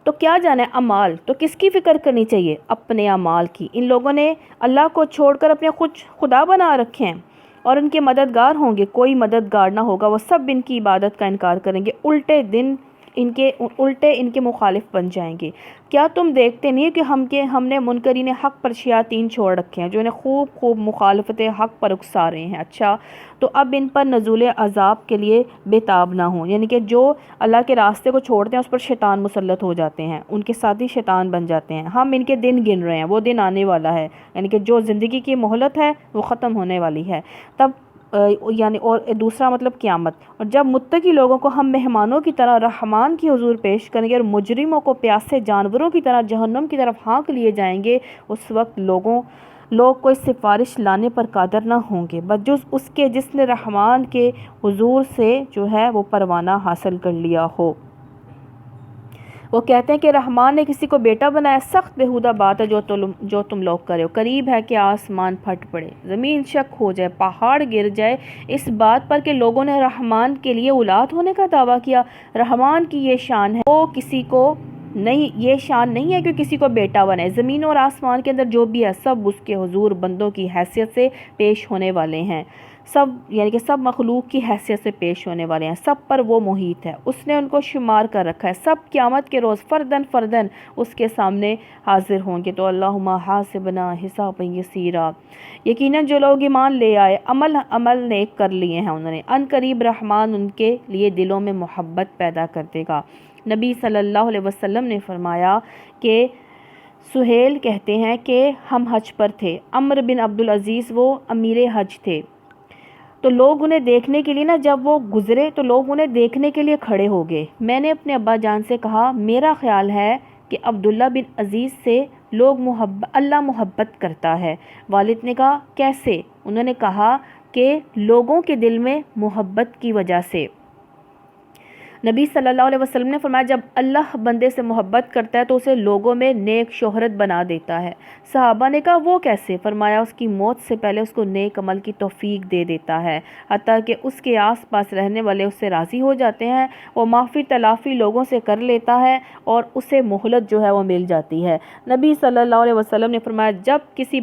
تو کیا جانا ہے اعمال، تو کس کی فکر کرنی چاہیے؟ اپنے اعمال کی۔ ان لوگوں نے اللہ کو چھوڑ کر اپنے خدا بنا رکھے ہیں اور ان کے مددگار ہوں گے، کوئی مددگار نہ ہوگا، وہ سب ان کی عبادت کا انکار کریں گے، الٹے ان کے مخالف بن جائیں گے۔ کیا تم دیکھتے نہیں کہ ہم نے منکرین حق پر شیاطین چھوڑ رکھے ہیں جو انہیں خوب مخالفت حق پر اکسا رہے ہیں؟ اچھا تو اب ان پر نزول عذاب کے لیے بےتاب نہ ہوں، یعنی کہ جو اللہ کے راستے کو چھوڑتے ہیں اس پر شیطان مسلط ہو جاتے ہیں، ان کے ساتھی شیطان بن جاتے ہیں۔ ہم ان کے دن گن رہے ہیں، وہ دن آنے والا ہے، یعنی کہ جو زندگی کی مہلت ہے وہ ختم ہونے والی ہے تب، یعنی اور دوسرا مطلب قیامت، اور جب متقی لوگوں کو ہم مہمانوں کی طرح رحمان کی حضور پیش کریں گے اور مجرموں کو پیاسے جانوروں کی طرح جہنم کی طرف ہانک لیے جائیں گے، اس وقت لوگ کوئی سفارش لانے پر قادر نہ ہوں گے بجز اس کے جس نے رحمان کے حضور سے جو ہے وہ پروانہ حاصل کر لیا ہو۔ وہ کہتے ہیں کہ رحمان نے کسی کو بیٹا بنایا، سخت بےہودہ بات ہے جو تم لوگ کرے ہو۔ قریب ہے کہ آسمان پھٹ پڑے، زمین شک ہو جائے، پہاڑ گر جائے اس بات پر کہ لوگوں نے رحمان کے لیے اولاد ہونے کا دعویٰ کیا۔ رحمان کی یہ شان ہے وہ کسی کو نہیں، یہ شان نہیں ہے کہ کسی کو بیٹا بنائے۔ زمین اور آسمان کے اندر جو بھی ہے سب اس کے حضور بندوں کی حیثیت سے پیش ہونے والے ہیں، سب یعنی کہ سب مخلوق کی حیثیت سے پیش ہونے والے ہیں، سب پر وہ محیط ہے، اس نے ان کو شمار کر رکھا ہے، سب قیامت کے روز فردن اس کے سامنے حاضر ہوں گے۔ تو اللہم حاسبنا حسابا یسیرا، یقیناً جو لوگ ایمان لے آئے، عمل نیک کر لیے ہیں انہوں نے، ان قریب رحمان ان کے لیے دلوں میں محبت پیدا کر دے گا۔ نبی صلی اللہ علیہ وسلم نے فرمایا کہ سہیل کہتے ہیں کہ ہم حج پر تھے، عمرو بن عبدالعزیز وہ امیر حج تھے، تو لوگ انہیں دیکھنے کے لیے نا، جب وہ گزرے تو لوگ انہیں دیکھنے کے لیے کھڑے ہو گئے۔ میں نے اپنے ابا جان سے کہا میرا خیال ہے کہ عبداللہ بن عزیز سے اللہ محبت کرتا ہے۔ والد نے کہا کیسے؟ انہوں نے کہا کہ لوگوں کے دل میں محبت کی وجہ سے۔ نبی صلی اللہ علیہ وسلم نے فرمایا جب اللہ بندے سے محبت کرتا ہے تو اسے لوگوں میں نیک شہرت بنا دیتا ہے۔ صحابہ نے کہا وہ کیسے؟ فرمایا اس کی موت سے پہلے اس کو نیک عمل کی توفیق دے دیتا ہے، حتیٰ کہ اس کے آس پاس رہنے والے اس سے راضی ہو جاتے ہیں، وہ معافی تلافی لوگوں سے کر لیتا ہے اور اسے مہلت جو ہے وہ مل جاتی ہے۔ نبی صلی اللہ علیہ وسلم نے فرمایا جب کسی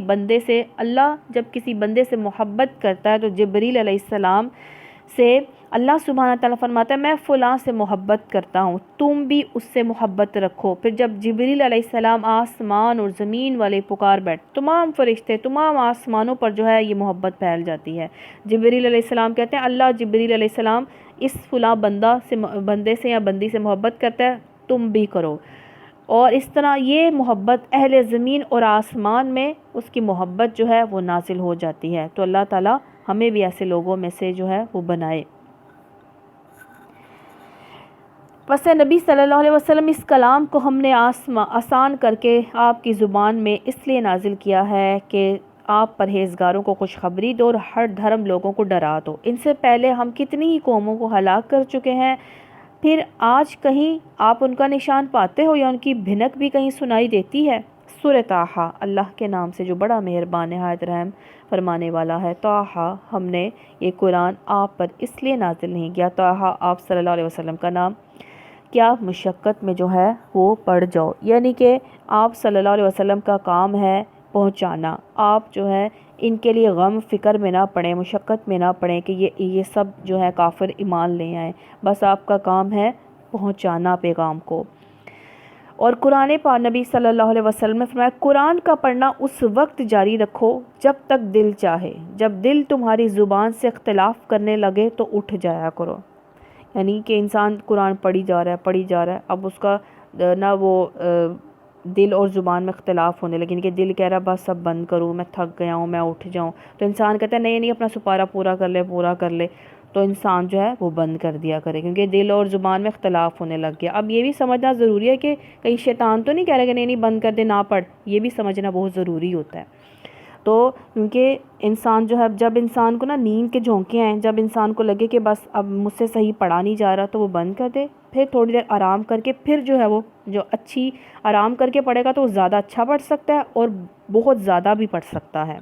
بندے سے محبت کرتا ہے تو جبریل علیہ السلام سے اللہ سبحانہ تعالیٰ فرماتا ہے میں فلاں سے محبت کرتا ہوں، تم بھی اس سے محبت رکھو۔ پھر جب جبریل علیہ السلام آسمان اور زمین والے پکار بیٹھ، تمام فرشتے تمام آسمانوں پر جو ہے یہ محبت پھیل جاتی ہے۔ جبریل علیہ السلام کہتے ہیں اللہ جبریل علیہ السلام اس فلاں بندے سے یا بندی سے محبت کرتا ہے، تم بھی کرو۔ اور اس طرح یہ محبت اہل زمین اور آسمان میں اس کی محبت جو ہے وہ نازل ہو جاتی ہے۔ تو اللہ تعالیٰ ہمیں بھی ایسے لوگوں میں سے جو ہے وہ بنائے۔ پس نبی صلی اللہ علیہ وسلم اس کلام کو ہم نے آسان کر کے آپ کی زبان میں اس لیے نازل کیا ہے کہ آپ پرہیزگاروں کو خوشخبری دو اور ہر دھرم لوگوں کو ڈرا دو۔ ان سے پہلے ہم کتنی ہی قوموں کو ہلاک کر چکے ہیں، پھر آج کہیں آپ ان کا نشان پاتے ہو یا ان کی بھنک بھی کہیں سنائی دیتی ہے؟ سورہ طٰہٰ، اللہ کے نام سے جو بڑا مہربان نہایت رحم فرمانے والا ہے۔ طٰہٰ، ہم نے یہ قرآن آپ پر اس لیے نازل نہیں کیا، طٰہٰ آپ صلی اللہ علیہ وسلم کا نام کہ آپ مشقت میں جو ہے وہ پڑ جاؤ، یعنی کہ آپ صلی اللہ علیہ وسلم کا کام ہے پہنچانا۔ آپ جو ہے ان کے لیے غم فکر میں نہ پڑیں، مشقت میں نہ پڑیں کہ یہ سب جو ہے کافر ایمان لے آئیں، بس آپ کا کام ہے پہنچانا پیغام کو۔ اور قرآن پاک نبی صلی اللہ علیہ وسلم نے فرمایا قرآن کا پڑھنا اس وقت جاری رکھو جب تک دل چاہے، جب دل تمہاری زبان سے اختلاف کرنے لگے تو اٹھ جایا کرو۔ یعنی کہ انسان قرآن پڑھی جا رہا ہے، اب اس کا نہ وہ دل اور زبان میں اختلاف ہونے لگے، کہ دل کہہ رہا بس سب بند کروں، میں تھک گیا ہوں، میں اٹھ جاؤں، تو انسان کہتا ہے نہیں اپنا سپارہ پورا کر لے، تو انسان جو ہے وہ بند کر دیا کرے، کیونکہ دل اور زبان میں اختلاف ہونے لگ گیا۔ اب یہ بھی سمجھنا ضروری ہے کہ کہیں شیطان تو نہیں کہہ رہا کہ نہیں بند کر دے، نہ پڑھ، یہ بھی سمجھنا بہت ضروری ہوتا ہے۔ تو کیونکہ انسان جو ہے جب انسان کو نا نیند کے جھونکے آئیں، جب انسان کو لگے کہ بس اب مجھ سے صحیح پڑھا نہیں جا رہا، تو وہ بند کر دے، پھر تھوڑی دیر آرام کر کے پھر جو ہے وہ جو اچھی آرام کر کے پڑھے گا تو وہ زیادہ اچھا پڑھ سکتا ہے اور بہت زیادہ بھی پڑھ سکتا ہے۔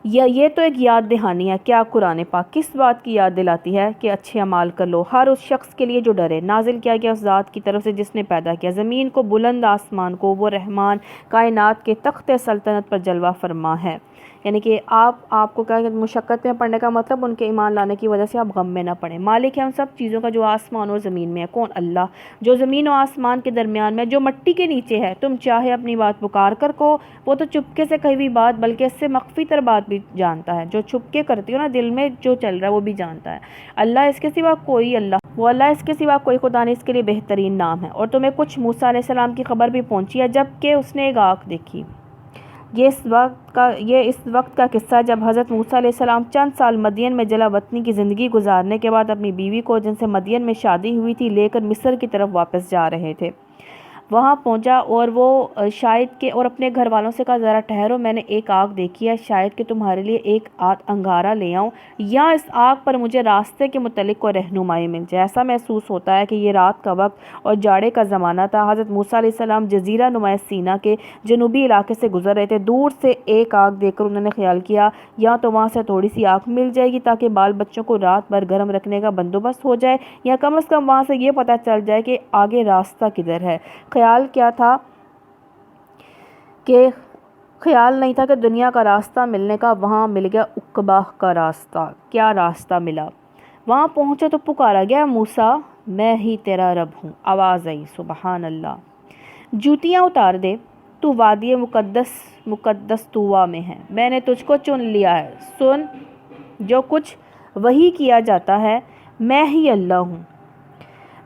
یہ تو ایک یاد دہانی ہے۔ کیا قرآن پاک کس بات کی یاد دلاتی ہے؟ کہ اچھے اعمال کر لو، ہر اس شخص کے لیے جو ڈرے۔ نازل کیا گیا اس ذات کی طرف سے جس نے پیدا کیا زمین کو، بلند آسمان کو، وہ رحمان کائنات کے تخت سلطنت پر جلوہ فرما ہے۔ یعنی کہ آپ کو کہا کہ مشقت میں پڑھنے کا مطلب ان کے ایمان لانے کی وجہ سے آپ غم میں نہ پڑیں۔ مالک ہے ان سب چیزوں کا جو آسمان اور زمین میں ہے۔ کون؟ اللہ، جو زمین و آسمان کے درمیان میں، جو مٹی کے نیچے ہے۔ تم چاہے اپنی بات پکار کر کہو، وہ تو چپکے سے کہی ہوئی بات بلکہ اس سے مخفی تر بات بھی جانتا ہے۔ جو چھپ کے کرتی ہو نا، دل میں جو چل رہا ہے وہ بھی جانتا ہے۔ اللہ اس کے سوا کوئی خدا نہیں، اس کے لیے بہترین نام ہے۔ اور تمہیں کچھ موسیٰ علیہ السلام کی خبر بھی پہنچی ہے جبکہ اس نے ایک آنکھ دیکھی۔ یہ اس وقت کا قصہ جب حضرت موسیٰ علیہ السلام چند سال مدین میں جلا وطنی کی زندگی گزارنے کے بعد اپنی بیوی کو، جن سے مدین میں شادی ہوئی تھی، لے کر مصر کی طرف واپس جا رہے تھے۔ وہاں پہنچا اور وہ شاید کہ اور اپنے گھر والوں سے کہا ذرا ٹھہرو، میں نے ایک آگ دیکھی ہے، شاید کہ تمہارے لیے ایک انگارہ لے آؤں یا اس آگ پر مجھے راستے کے متعلق کوئی رہنمائی مل جائے۔ ایسا محسوس ہوتا ہے کہ یہ رات کا وقت اور جاڑے کا زمانہ تھا۔ حضرت موسیٰ علیہ السلام جزیرہ نما سینا کے جنوبی علاقے سے گزر رہے تھے۔ دور سے ایک آگ دیکھ کر انہوں نے خیال کیا یا تو وہاں سے تھوڑی سی آگ مل جائے گی تاکہ بال بچوں کو رات بھر گرم رکھنے کا بندوبست ہو جائے، یا کم از کم وہاں سے یہ پتہ چل جائے کہ آگے راستہ کدھر ہے۔ خیال نہیں تھا کہ دنیا کا راستہ ملنے کا، وہاں مل گیا عقبہ کا راستہ۔ کیا راستہ ملا؟ وہاں پہنچے تو پکارا گیا موسیٰ میں ہی تیرا رب ہوں۔ آواز آئی سبحان اللہ، جوتیاں اتار دے، تو وادی مقدس طویٰ میں ہے، میں نے تجھ کو چن لیا ہے، سن جو کچھ وحی کیا جاتا ہے، میں ہی اللہ ہوں،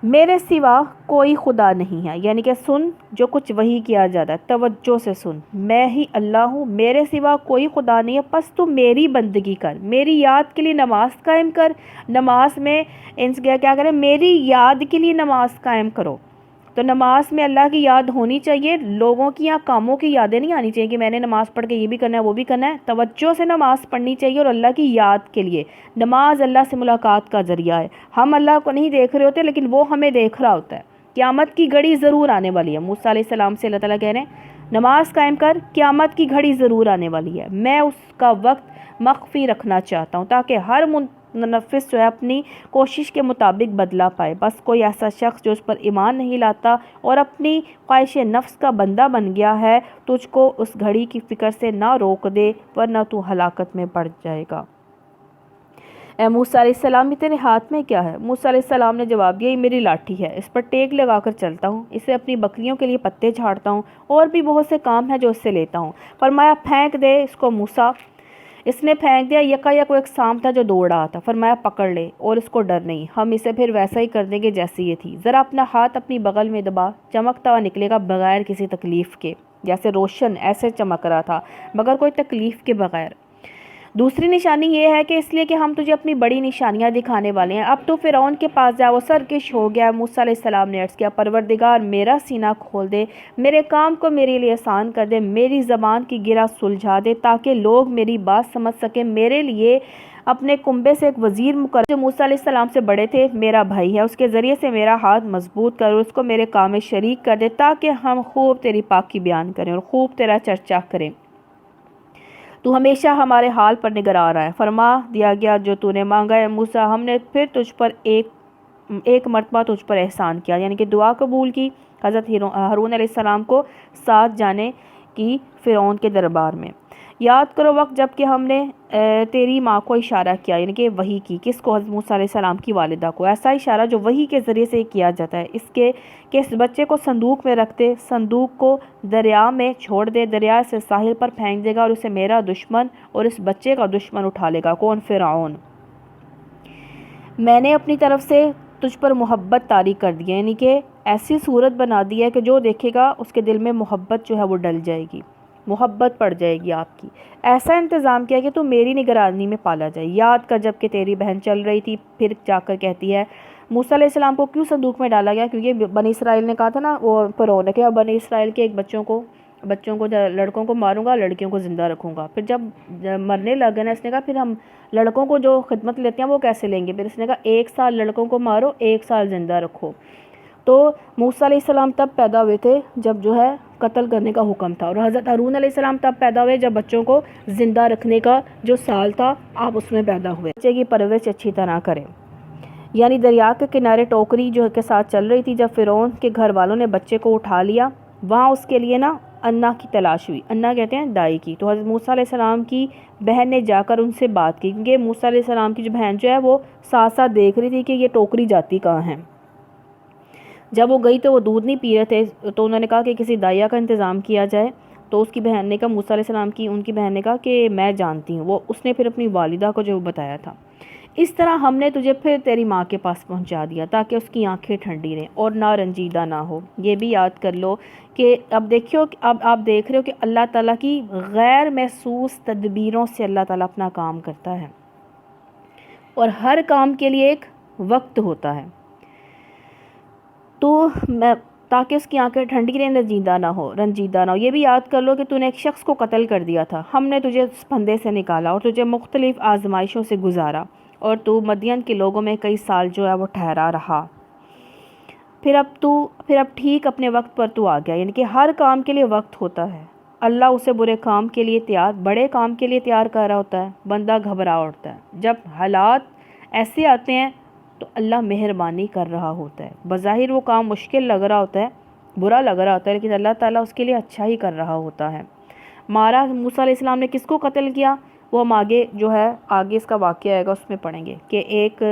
میرے سوا کوئی خدا نہیں ہے، یعنی کہ سن جو کچھ وحی کیا جاتا ہے، توجہ سے سن، میں ہی اللہ ہوں، میرے سوا کوئی خدا نہیں ہے، پس تو میری بندگی کر، میری یاد کے لیے نماز قائم کر۔ نماز میں کیا کریں، میری یاد کے لیے نماز قائم کرو۔ تو نماز میں اللہ کی یاد ہونی چاہیے، لوگوں کی یا کاموں کی یادیں نہیں آنی چاہیے کہ میں نے نماز پڑھ کے یہ بھی کرنا ہے وہ بھی کرنا ہے۔ توجہ سے نماز پڑھنی چاہیے اور اللہ کی یاد کے لیے۔ نماز اللہ سے ملاقات کا ذریعہ ہے، ہم اللہ کو نہیں دیکھ رہے ہوتے لیکن وہ ہمیں دیکھ رہا ہوتا ہے۔ قیامت کی گھڑی ضرور آنے والی ہے، موسیٰ علیہ السلام سے اللہ تعالیٰ کہہ رہے ہیں نماز قائم کر، قیامت کی گھڑی ضرور آنے والی ہے، میں اس کا وقت مخفی رکھنا چاہتا ہوں تاکہ ہر منفس جو ہے اپنی کوشش کے مطابق بدلہ پائے۔ بس کوئی ایسا شخص جو اس پر ایمان نہیں لاتا اور اپنی خواہش نفس کا بندہ بن گیا ہے، تجھ کو اس گھڑی کی فکر سے نہ روک دے ورنہ تو ہلاکت میں پڑ جائے گا۔ اے موسیٰ علیہ السلام، یہ تیرے ہاتھ میں کیا ہے؟ موسیٰ علیہ السلام نے جواب دیا، یہ میری لاٹھی ہے، اس پر ٹیک لگا کر چلتا ہوں، اسے اپنی بکریوں کے لیے پتے جھاڑتا ہوں، اور بھی بہت سے کام ہیں جو اس سے لیتا ہوں۔ فرمایا پھینک دے اس کو موسیٰ۔ اس نے پھینک دیا، یکایک وہ ایک سانپ تھا جو دوڑ رہا تھا۔ فرمایا پکڑ لے اور اس کو ڈر نہیں، ہم اسے پھر ویسا ہی کر دیں گے جیسی یہ تھی۔ ذرا اپنا ہاتھ اپنی بغل میں دبا، چمکتا ہوا نکلے گا بغیر کسی تکلیف کے، جیسے روشن ایسے چمک رہا تھا مگر کوئی تکلیف کے بغیر۔ دوسری نشانی یہ ہے کہ اس لیے کہ ہم تجھے اپنی بڑی نشانیاں دکھانے والے ہیں۔ اب تو فرعون کے پاس جا، وہ سرکش ہو گیا۔ موسیٰ علیہ السلام نے عرض کیا، پروردگار میرا سینہ کھول دے، میرے کام کو میرے لیے آسان کر دے، میری زبان کی گرہ سلجھا دے تاکہ لوگ میری بات سمجھ سکیں، میرے لیے اپنے کنبے سے ایک وزیر مقرر جو موسیٰ علیہ السلام سے بڑے تھے، میرا بھائی ہے، اس کے ذریعے سے میرا ہاتھ مضبوط کر اور اس کو میرے کام میں شریک کر دے تاکہ ہم خوب تیری پاکی بیان کریں اور خوب تیرا چرچا کریں۔ تو ہمیشہ ہمارے حال پر نگراں رہا ہے۔ فرما دیا گیا جو تو نے مانگا ہے موسیٰ، ہم نے پھر تجھ پر ایک مرتبہ تجھ پر احسان کیا، یعنی کہ دعا قبول کی حضرت ہارون علیہ السلام کو ساتھ جانے کی فرعون کے دربار میں۔ یاد کرو وقت جب کہ ہم نے تیری ماں کو اشارہ کیا، یعنی کہ وحی کی، کس کو؟ حضرت موسیٰ علیہ السلام کی والدہ کو۔ ایسا اشارہ جو وحی کے ذریعے سے کیا جاتا ہے، اس کے کہ اس بچے کو صندوق میں رکھ دے، صندوق کو دریا میں چھوڑ دے، دریا سے ساحل پر پھینک دے گا اور اسے میرا دشمن اور اس بچے کا دشمن اٹھا لے گا۔ کون؟ فرعون۔ میں نے اپنی طرف سے تجھ پر محبت طاری کر دی ہے، یعنی کہ ایسی صورت بنا دی ہے کہ جو دیکھے گا اس کے دل میں محبت جو ہے وہ ڈل جائے گی، محبت پڑ جائے گی آپ کی۔ ایسا انتظام کیا کہ تو میری نگرانی میں پالا جائے۔ یاد کر جب کہ تیری بہن چل رہی تھی، پھر جا کر کہتی ہے موسیٰ علیہ السلام کو کیوں صندوق میں ڈالا گیا؟ کیونکہ بنی اسرائیل نے کہا تھا نا، وہ فرعون نے کہا بنی اسرائیل کے ایک بچوں کو لڑکوں کو ماروں گا، لڑکیوں کو زندہ رکھوں گا۔ پھر جب مرنے لگے نا، اس نے کہا پھر ہم لڑکوں کو جو خدمت لیتے ہیں وہ کیسے لیں گے؟ پھر اس نے کہا 1 سال لڑکوں کو مارو، 1 سال زندہ رکھو۔ تو موسیٰ علیہ السلام تب پیدا ہوئے تھے جب جو ہے قتل کرنے کا حکم تھا، اور حضرت ہارون علیہ السلام تب پیدا ہوئے جب بچوں کو زندہ رکھنے کا جو سال تھا آپ اس میں پیدا ہوئے۔ بچے کی پرورش اچھی طرح کریں۔ یعنی دریا کے کنارے ٹوکری جو کے ساتھ چل رہی تھی، جب فرعون کے گھر والوں نے بچے کو اٹھا لیا، وہاں اس کے لیے نا انا کی تلاش ہوئی۔ انا کہتے ہیں دائی کی۔ تو حضرت موسیٰ علیہ السلام کی بہن نے جا کر ان سے بات کی، کیونکہ موسیٰ علیہ السلام کی جو بہن جو ہے وہ ساتھ ساتھ دیکھ رہی تھی کہ یہ ٹوکری جاتی کہاں ہے۔ جب وہ گئی تو وہ دودھ نہیں پی رہے تھے، تو انہوں نے کہا کہ کسی دائیا کا انتظام کیا جائے۔ تو اس کی بہن نے کہا، موسیٰ علیہ السلام کی ان کی بہن نے کہا کہ میں جانتی ہوں۔ اس نے پھر اپنی والدہ کو جو بتایا تھا، اس طرح ہم نے تجھے پھر تیری ماں کے پاس پہنچا دیا تاکہ اس کی آنکھیں ٹھنڈی رہیں اور نہ رنجیدہ نہ ہو۔ یہ بھی یاد کر لو کہ اب دیکھو، اب آپ دیکھ رہے ہو کہ اللہ تعالیٰ کی غیر محسوس تدبیروں سے اللہ تعالیٰ اپنا کام کرتا ہے، اور ہر کام کے لیے ایک وقت ہوتا ہے، تو تاکہ اس کی آنکھیں ٹھنڈی رہیں، رنجیدہ نہ ہو۔ یہ بھی یاد کر لو کہ تو نے ایک شخص کو قتل کر دیا تھا، ہم نے تجھے اس پھندے سے نکالا اور تجھے مختلف آزمائشوں سے گزارا، اور تو مدین کے لوگوں میں کئی سال جو ہے وہ ٹھہرا رہا۔ پھر اب ٹھیک اپنے وقت پر تو آ گیا، یعنی کہ ہر کام کے لیے وقت ہوتا ہے۔ اللہ اسے برے کام کے لیے بڑے کام کے لیے تیار کر رہا ہوتا ہے، بندہ گھبرا اٹھتا ہے۔ جب حالات ایسے آتے ہیں تو اللہ مہربانی کر رہا ہوتا ہے، بظاہر وہ کام مشکل لگ رہا ہوتا ہے، برا لگ رہا ہوتا ہے، لیکن اللہ تعالیٰ اس کے لیے اچھا ہی کر رہا ہوتا ہے۔ مارا موسیٰ علیہ السلام نے کس کو قتل کیا، وہ ہم آگے اس کا واقعہ آئے گا، اس میں پڑھیں گے کہ ایک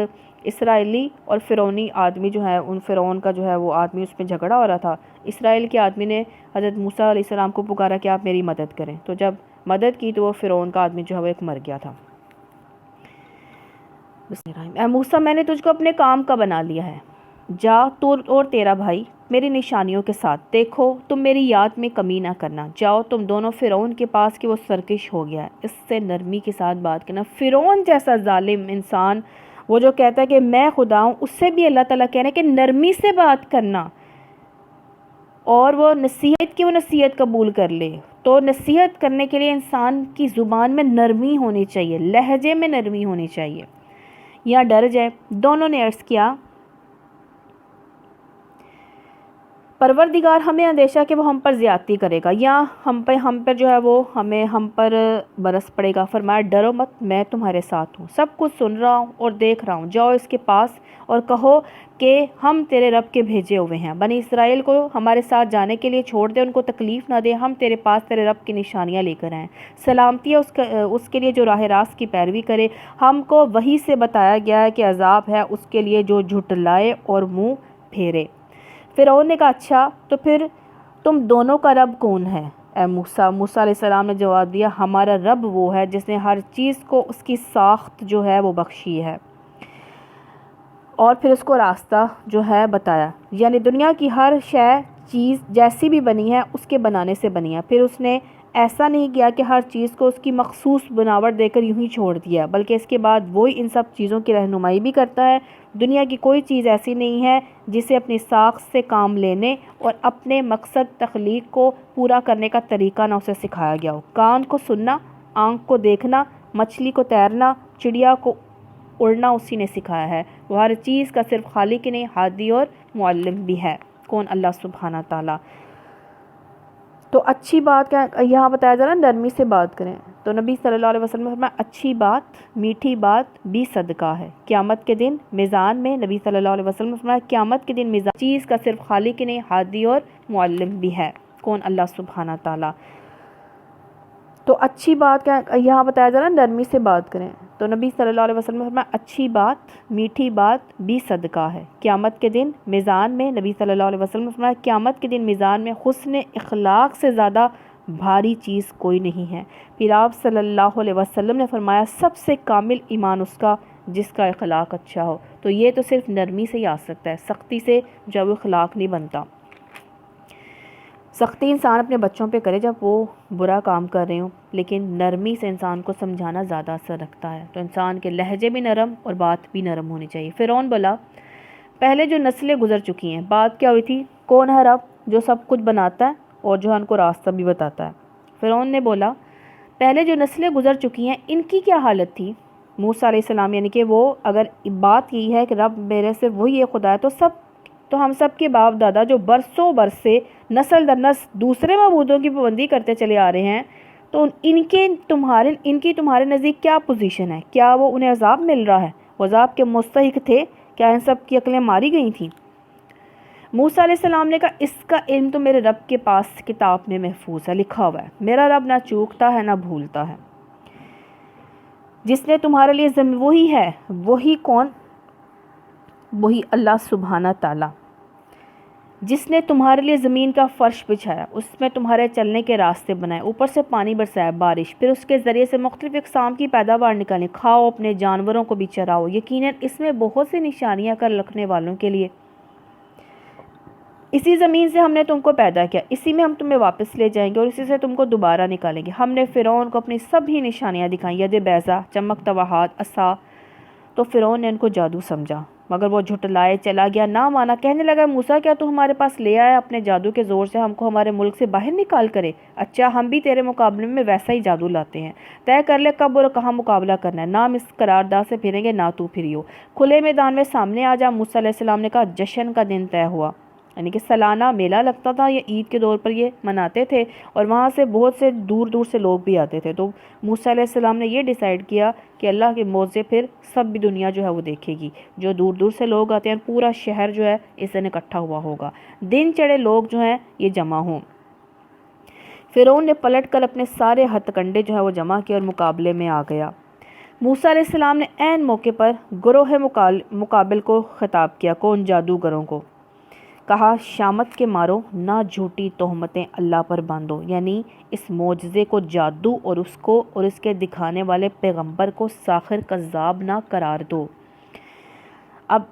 اسرائیلی اور فرعونی آدمی جو ہے، ان فرعون کا جو ہے وہ آدمی، اس میں جھگڑا ہو رہا تھا۔ اسرائیل کے آدمی نے حضرت موسیٰ علیہ السلام کو پکارا کہ آپ میری مدد کریں، تو جب مدد کی تو وہ فرعون کا آدمی جو ہے وہ ایک مر گیا تھا۔ اے موسیٰ، میں نے تجھ کو اپنے کام کا بنا لیا ہے، جا تو اور تیرا بھائی میری نشانیوں کے ساتھ، دیکھو تم میری یاد میں کمی نہ کرنا، جاؤ تم دونوں فرعون کے پاس کہ وہ سرکش ہو گیا ہے، اس سے نرمی کے ساتھ بات کرنا۔ فرعون جیسا ظالم انسان، وہ جو کہتا ہے کہ میں خدا ہوں، اس سے بھی اللہ تعالیٰ کہہ رہے ہیں کہ نرمی سے بات کرنا، اور وہ نصیحت کی وہ نصیحت قبول کر لے۔ تو نصیحت کرنے کے لیے انسان کی زبان میں نرمی ہونی چاہیے، لہجے میں نرمی ہونی چاہیے، یا ڈر جائے۔ دونوں نے عرض کیا پروردگار ہمیں اندیشہ کہ وہ ہم پر زیادتی کرے گا، یا ہم پر جو ہے وہ ہم پر برس پڑے گا۔ فرمایا ڈرو مت، میں تمہارے ساتھ ہوں، سب کچھ سن رہا ہوں اور دیکھ رہا ہوں، جاؤ اس کے پاس اور کہو کہ ہم تیرے رب کے بھیجے ہوئے ہیں، بنی اسرائیل کو ہمارے ساتھ جانے کے لیے چھوڑ دے، ان کو تکلیف نہ دے، ہم تیرے پاس تیرے رب کی نشانیاں لے کر آئیں، سلامتی ہے اس کے لیے جو راہ راست کی پیروی کرے۔ ہم کو وحی سے بتایا گیا ہے کہ عذاب ہے اس کے لیے جو جھٹلائے اور منہ پھیرے۔ فرعون نے کہا اچھا تو پھر تم دونوں کا رب کون ہے اے موسیٰ؟ موسیٰ علیہ السلام نے جواب دیا ہمارا رب وہ ہے جس نے ہر چیز کو اس کی ساخت جو ہے وہ بخشی ہے، اور پھر اس کو راستہ جو ہے بتایا، یعنی دنیا کی ہر چیز جیسی بھی بنی ہے اس کے بنانے سے بنی ہے۔ پھر اس نے ایسا نہیں کیا کہ ہر چیز کو اس کی مخصوص بناوٹ دے کر یوں ہی چھوڑ دیا، بلکہ اس کے بعد وہی ان سب چیزوں کی رہنمائی بھی کرتا ہے۔ دنیا کی کوئی چیز ایسی نہیں ہے جسے اپنی ساخت سے کام لینے اور اپنے مقصد تخلیق کو پورا کرنے کا طریقہ نہ اسے سکھایا گیا ہو۔ کان کو سننا، آنکھ کو دیکھنا، مچھلی کو تیرنا، چڑیا کو اڑنا اسی نے سکھایا ہے۔ وہ ہر چیز کا صرف خالق ہی نہیں، ہادی اور معلم بھی ہے۔ کون؟ اللہ سبحانہ تعالیٰ۔ تو اچھی بات کیا یہاں بتایا جا رہا ہے، نرمی سے بات کریں۔ تو نبی صلی اللہ علیہ وسلم نے فرمایا اچھی بات، میٹھی بات بھی صدقہ ہے۔ قیامت کے دن میزان میں نبی صلی اللہ علیہ وسلم نے فرمایا قیامت کے دن میزان چیز کا صرف خالق ہی نہیں، ہادی اور معلم بھی ہے۔ کون؟ اللہ سبحانہ تعالیٰ۔ تو اچھی بات کیا یہاں بتایا جا رہا ہے، نرمی سے بات کریں۔ تو نبی صلی اللہ علیہ وسلم نے فرمایا اچھی بات، میٹھی بات بھی صدقہ ہے۔ قیامت کے دن میزان میں نبی صلی اللہ علیہ وسلم نے فرمایا قیامت کے دن میزان میں حسن اخلاق سے زیادہ بھاری چیز کوئی نہیں ہے۔ پھر آپ صلی اللہ علیہ وسلم نے فرمایا سب سے کامل ایمان اس کا جس کا اخلاق اچھا ہو۔ تو یہ تو صرف نرمی سے ہی آ سکتا ہے، سختی سے جو وہ اخلاق نہیں بنتا۔ سختی انسان اپنے بچوں پہ کرے جب وہ برا کام کر رہے ہوں، لیکن نرمی سے انسان کو سمجھانا زیادہ اثر رکھتا ہے۔ تو انسان کے لہجے بھی نرم اور بات بھی نرم ہونی چاہیے۔ فرعون بولا پہلے جو نسلیں گزر چکی ہیں، بات کیا ہوئی تھی؟ کون ہے رب جو سب کچھ بناتا ہے اور جو ان کو راستہ بھی بتاتا ہے؟ فرعون نے بولا پہلے جو نسلیں گزر چکی ہیں ان کی کیا حالت تھی؟ موسیٰ علیہ السلام یعنی کہ وہ اگر بات یہی ہے کہ رب میرے سے وہی ایک خدا ہے تو ہم سب کے باپ دادا جو برسوں برس سے نسل در نسل دوسرے معبودوں کی پابندی کرتے چلے آ رہے ہیں، تو ان کی تمہارے نزدیک کیا پوزیشن ہے؟ کیا وہ انہیں عذاب مل رہا ہے؟ وہ عذاب کے مستحق تھے؟ کیا ان سب کی عقلیں ماری گئی تھیں؟ موسیٰ علیہ السلام نے کہا اس کا علم تو میرے رب کے پاس کتاب میں محفوظ ہے، لکھا ہوا ہے، میرا رب نہ چوکتا ہے نہ بھولتا ہے۔ جس نے تمہارے لیے وہی ہے، وہی کون؟ وہی اللہ سبحانہ تعالیٰ، جس نے تمہارے لیے زمین کا فرش بچھایا، اس میں تمہارے چلنے کے راستے بنائے، اوپر سے پانی برسایا بارش، پھر اس کے ذریعے سے مختلف اقسام کی پیداوار نکالیں، کھاؤ اپنے جانوروں کو بھی چراؤ، یقیناً اس میں بہت سی نشانیاں کر رکھنے والوں کے لیے۔ اسی زمین سے ہم نے تم کو پیدا کیا، اسی میں ہم تمہیں واپس لے جائیں گے اور اسی سے تم کو دوبارہ نکالیں گے۔ ہم نے فرعون کو اپنی سبھی نشانیاں دکھائیں، ید بیضا، چمکتا ہوا ہاتھ، عصا۔ تو فرعون نے ان کو جادو سمجھا، مگر وہ جھٹلائے چلا گیا، نہ مانا، کہنے لگا موسیٰ کیا تو ہمارے پاس لے آیا اپنے جادو کے زور سے ہم کو ہمارے ملک سے باہر نکال کرے؟ اچھا ہم بھی تیرے مقابلے میں ویسا ہی جادو لاتے ہیں، طے کر لے کب اور کہاں مقابلہ کرنا ہے، نہ ہم اس قرارداد سے پھریں گے نہ تو پھریو، کھلے میدان میں سامنے آ جا۔ موسیٰ علیہ السلام نے کہا جشن کا دن طے ہوا، یعنی کہ سالانہ میلہ لگتا تھا، یہ عید کے دور پر یہ مناتے تھے اور وہاں سے بہت سے دور دور سے لوگ بھی آتے تھے۔ تو موسیٰ علیہ السلام نے یہ ڈیسائیڈ کیا کہ اللہ کے موعظے پھر سب بھی دنیا جو ہے وہ دیکھے گی، جو دور دور سے لوگ آتے ہیں، پورا شہر جو ہے اس دن اکٹھا ہوا ہوگا، دن چڑھے لوگ جو ہیں یہ جمع ہوں۔ فرعون نے پلٹ کر اپنے سارے ہتھ کنڈے جو ہے وہ جمع کیے اور مقابلے میں آ گیا۔ موسیٰ علیہ السلام نے عین موقع پر گروہ مقابل کو خطاب کیا، کون؟ جادوگروں کو۔ کہا شامت کے مارو، نہ جھوٹی تہمتیں اللہ پر باندھو، یعنی اس معجزے کو جادو اور اس کے دکھانے والے پیغمبر کو ساحر کذاب نہ قرار دو۔ اب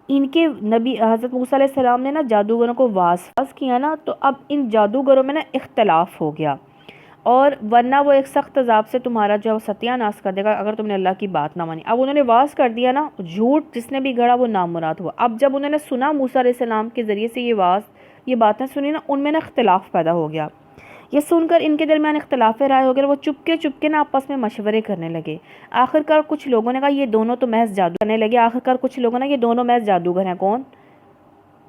ان کے نبی حضرت موسیٰ علیہ السلام نے نا جادوگروں کو واس کیا نا، تو اب ان جادوگروں میں نا اختلاف ہو گیا، اور ورنہ وہ ایک سخت عذاب سے تمہارا جو ستیہ ناش کر دے گا اگر تم نے اللہ کی بات نہ مانی۔ اب انہوں نے واس کر دیا نا، جھوٹ جس نے بھی گھڑا وہ نامراد ہوا۔ اب جب انہوں نے سنا موسیٰ علیہ السلام کے ذریعے سے یہ باتیں سنی نا، ان میں نا اختلاف پیدا ہو گیا۔ یہ سن کر ان کے درمیان اختلاف رائے ہو گیا، وہ چپکے چپکے نا آپس میں مشورے کرنے لگے۔ آخرکار کچھ لوگوں نے کہا یہ دونوں تو محض جادو کرنے لگے۔ آخرکار کچھ لوگوں نے یہ دونوں محض جادوگر ہیں۔ کون؟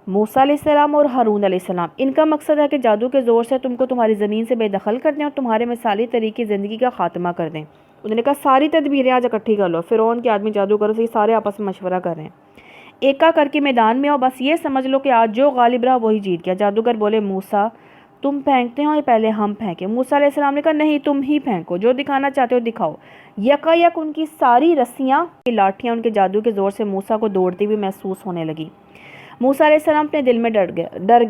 موسیٰ علیہ السلام اور ہارون علیہ السلام۔ ان کا مقصد ہے کہ جادو کے زور سے تم کو تمہاری زمین سے بے دخل کر دیں اور تمہارے مثالی طریقے زندگی کا خاتمہ کر دیں۔ انہوں نے کہا ساری تدبیریں آج اکٹھی کر لو، فرعون کے آدمی جادوگروں سے سارے آپس میں مشورہ کر رہے ہیں، ایکا کر کے میدان میں آؤ، بس یہ سمجھ لو کہ آج جو غالب رہا وہی جیت گیا۔ جادوگر بولے موسیٰ تم پھینکتے ہو یا پہلے ہم پھینکیں؟ موسیٰ علیہ السلام نے کہا نہیں، تم ہی پھینکو، جو دکھانا چاہتے ہو دکھاؤ۔ یکا یک ان کی ساری رسیاں لاٹھیاں ان کے جادو کے زور سے موسیٰ کو دوڑتی ہوئی محسوس ہونے لگی۔ موسیٰ علیہ السلام اپنے دل میں ڈر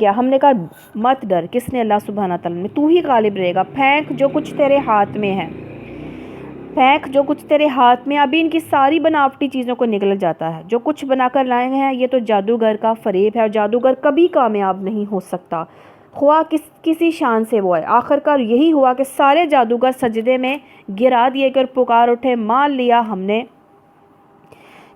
گیا۔ ہم نے کہا مت ڈر، کس نے؟ اللہ سبحانہ تعالیٰ نے، تو ہی غالب رہے گا، پھینک جو کچھ تیرے ہاتھ میں ہے، پھینک جو کچھ تیرے ہاتھ میں۔ ابھی ان کی ساری بناوٹی چیزوں کو نگل جاتا ہے، جو کچھ بنا کر لائے ہیں یہ تو جادوگر کا فریب ہے، اور جادوگر کبھی کامیاب نہیں ہو سکتا، خواہ کسی شان سے وہ ہے۔ آخرکار یہی ہوا کہ سارے جادوگر سجدے میں گرا دیے کر پکار اٹھے، مان لیا ہم نے۔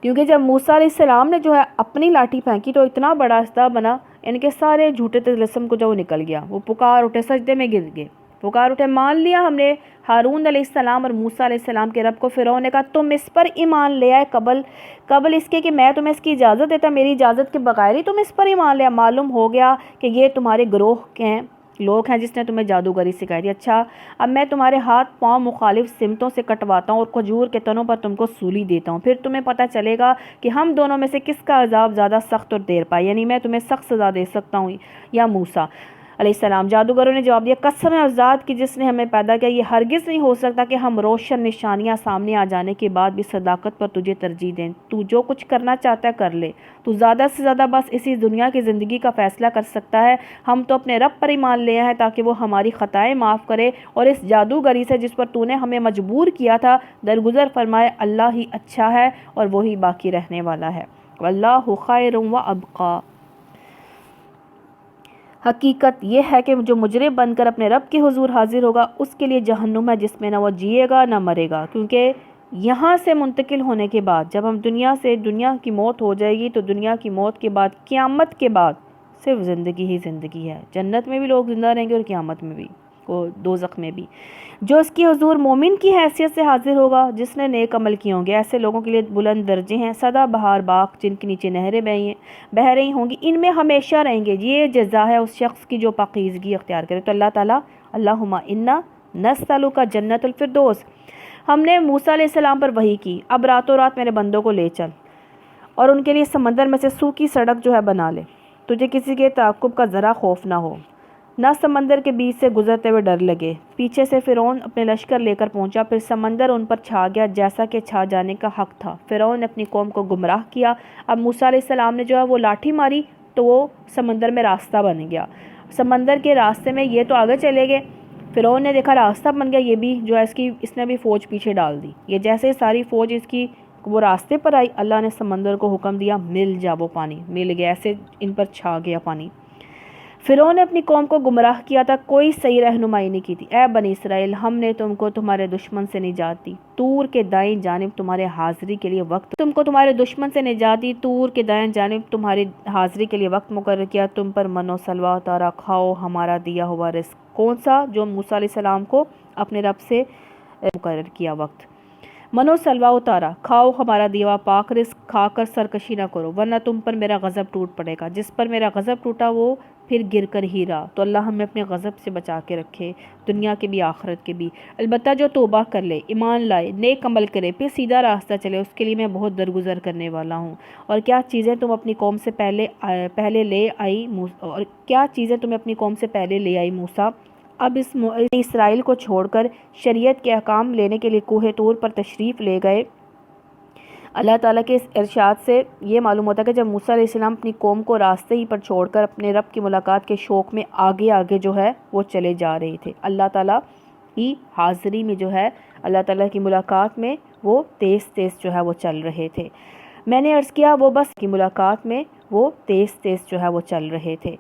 کیونکہ جب موسیٰ علیہ السلام نے جو ہے اپنی لاٹھی پھینکی تو اتنا بڑا اژدہا بنا، ان کے سارے جھوٹے طلسم کو جو وہ نکل گیا، وہ پکار اٹھے، سجدے میں گر گئے، پکار اٹھے، مان لیا ہم نے ہارون علیہ السلام اور موسیٰ علیہ السلام کے رب کو۔ فرعون نے کہا تم اس پر ایمان لے آئے قبل اس کے کہ میں تمہیں اس کی اجازت دیتا، میری اجازت کے بغیر ہی تم اس پر ایمان لیا؟ معلوم ہو گیا کہ یہ تمہارے گروہ کے لوگ ہیں جس نے تمہیں جادوگری سکھائی تھی۔ اچھا اب میں تمہارے ہاتھ پاؤں مخالف سمتوں سے کٹواتا ہوں اور کھجور کے تنوں پر تم کو سولی دیتا ہوں، پھر تمہیں پتہ چلے گا کہ ہم دونوں میں سے کس کا عذاب زیادہ سخت اور دیر پائے، یعنی میں تمہیں سخت سزا دے سکتا ہوں یا موسیٰ علیہ السلام۔ جادوگروں نے جواب دیا قسم ہے اس ذات کی جس نے ہمیں پیدا کیا، یہ ہرگز نہیں ہو سکتا کہ ہم روشن نشانیاں سامنے آ جانے کے بعد بھی صداقت پر تجھے ترجیح دیں۔ تو جو کچھ کرنا چاہتا ہے کر لے، تو زیادہ سے زیادہ بس اسی دنیا کی زندگی کا فیصلہ کر سکتا ہے۔ ہم تو اپنے رب پر ایمان لے آئے ہیں تاکہ وہ ہماری خطائیں معاف کرے اور اس جادوگری سے جس پر تو نے ہمیں مجبور کیا تھا درگزر فرمائے۔ اللہ ہی اچھا ہے اور وہی باقی رہنے والا ہے، واللہ خیر و ابقی۔ حقیقت یہ ہے کہ جو مجرم بن کر اپنے رب کے حضور حاضر ہوگا اس کے لیے جہنم ہے جس میں نہ وہ جیے گا نہ مرے گا، کیونکہ یہاں سے منتقل ہونے کے بعد جب ہم دنیا کی موت ہو جائے گی تو دنیا کی موت کے بعد قیامت کے بعد صرف زندگی ہی زندگی ہے۔ جنت میں بھی لوگ زندہ رہیں گے اور قیامت میں بھی، اور دوزخ میں بھی۔ جو اس کی حضور مومن کی حیثیت سے حاضر ہوگا جس نے نیک عمل کیے ہوں گے، ایسے لوگوں کے لیے بلند درجے ہیں، سدا بہار باغ جن کے نیچے نہریں بہہ رہی ہوں گی، ان میں ہمیشہ رہیں گے۔ یہ جزا ہے اس شخص کی جو پاکیزگی اختیار کرے۔ تو اللہ تعالیٰ اللہم انا نسألک جنت الفردوس، ہم نے موسیٰ علیہ السلام پر وحی کی اب راتوں رات میرے بندوں کو لے چل اور ان کے لیے سمندر میں سے سوکھی سڑک جو ہے بنا لے، تجھے کسی کے تعاقب کا ذرا خوف نہ ہو، نہ سمندر کے بیچ سے گزرتے ہوئے ڈر لگے۔ پیچھے سے فرعون اپنے لشکر لے کر پہنچا، پھر سمندر ان پر چھا گیا جیسا کہ چھا جانے کا حق تھا۔ فرعون نے اپنی قوم کو گمراہ کیا۔ اب موسیٰ علیہ السلام نے جو ہے وہ لاٹھی ماری تو وہ سمندر میں راستہ بن گیا۔ سمندر کے راستے میں یہ تو آگے چلے گئے، فرعون نے دیکھا راستہ بن گیا، یہ بھی جو ہے اس نے بھی فوج پیچھے ڈال دی۔ یہ جیسے ساری فوج اس کی وہ راستے پر آئی، اللہ نے سمندر کو حکم دیا مل جا، وہ پانی مل گیا، ایسے ان پر چھا گیا پانی۔ فرعون نے اپنی قوم کو گمراہ کیا تھا، کوئی صحیح رہنمائی نہیں کی تھی۔ اے بنی اسرائیل، ہم نے تم کو تمہارے دشمن سے نجات دی، طور کے دائیں جانب تمہارے حاضری کے لیے وقت، تم کو تمہارے دشمن سے نجات دی، طور کے دائیں جانب تمہاری حاضری کے لیے وقت مقرر کیا، تم پر من و سلوہ اتارا، کھاؤ ہمارا دیا ہوا رزق۔ کون سا؟ جو موسیٰ علیہ السلام کو اپنے رب سے مقرر کیا وقت۔ من و سلوہ اتارا، کھاؤ ہمارا دیا ہوا پاک رزق، کھا کر سرکشی نہ کرو ورنہ تم پر میرا غضب ٹوٹ پڑے گا۔ جس پر میرا غضب ٹوٹا وہ پھر گر کر ہی رہا۔ تو اللہ ہمیں اپنے غضب سے بچا کے رکھے، دنیا کے بھی آخرت کے بھی۔ البتہ جو توبہ کر لے، ایمان لائے، نیک عمل کرے، پھر سیدھا راستہ چلے، اس کے لیے میں بہت درگزر کرنے والا ہوں۔ اور کیا چیزیں تم اپنی قوم سے پہلے لے آئی موسیٰ؟ اب اس اسرائیل کو چھوڑ کر شریعت کے احکام لینے کے لیے کوہ طور پر تشریف لے گئے۔ اللہ تعالیٰ کے اس ارشاد سے یہ معلوم ہوتا ہے کہ جب موسیٰ علیہ السلام اپنی قوم کو راستے ہی پر چھوڑ کر اپنے رب کی ملاقات کے شوق میں آگے آگے جو ہے وہ چلے جا رہے تھے، اللہ تعالیٰ کی حاضری میں جو ہے اللہ تعالیٰ کی ملاقات میں وہ تیز تیز جو ہے وہ چل رہے تھے۔ میں نے عرض کیا وہ بس کی ملاقات میں وہ تیز تیز جو ہے وہ چل رہے تھے۔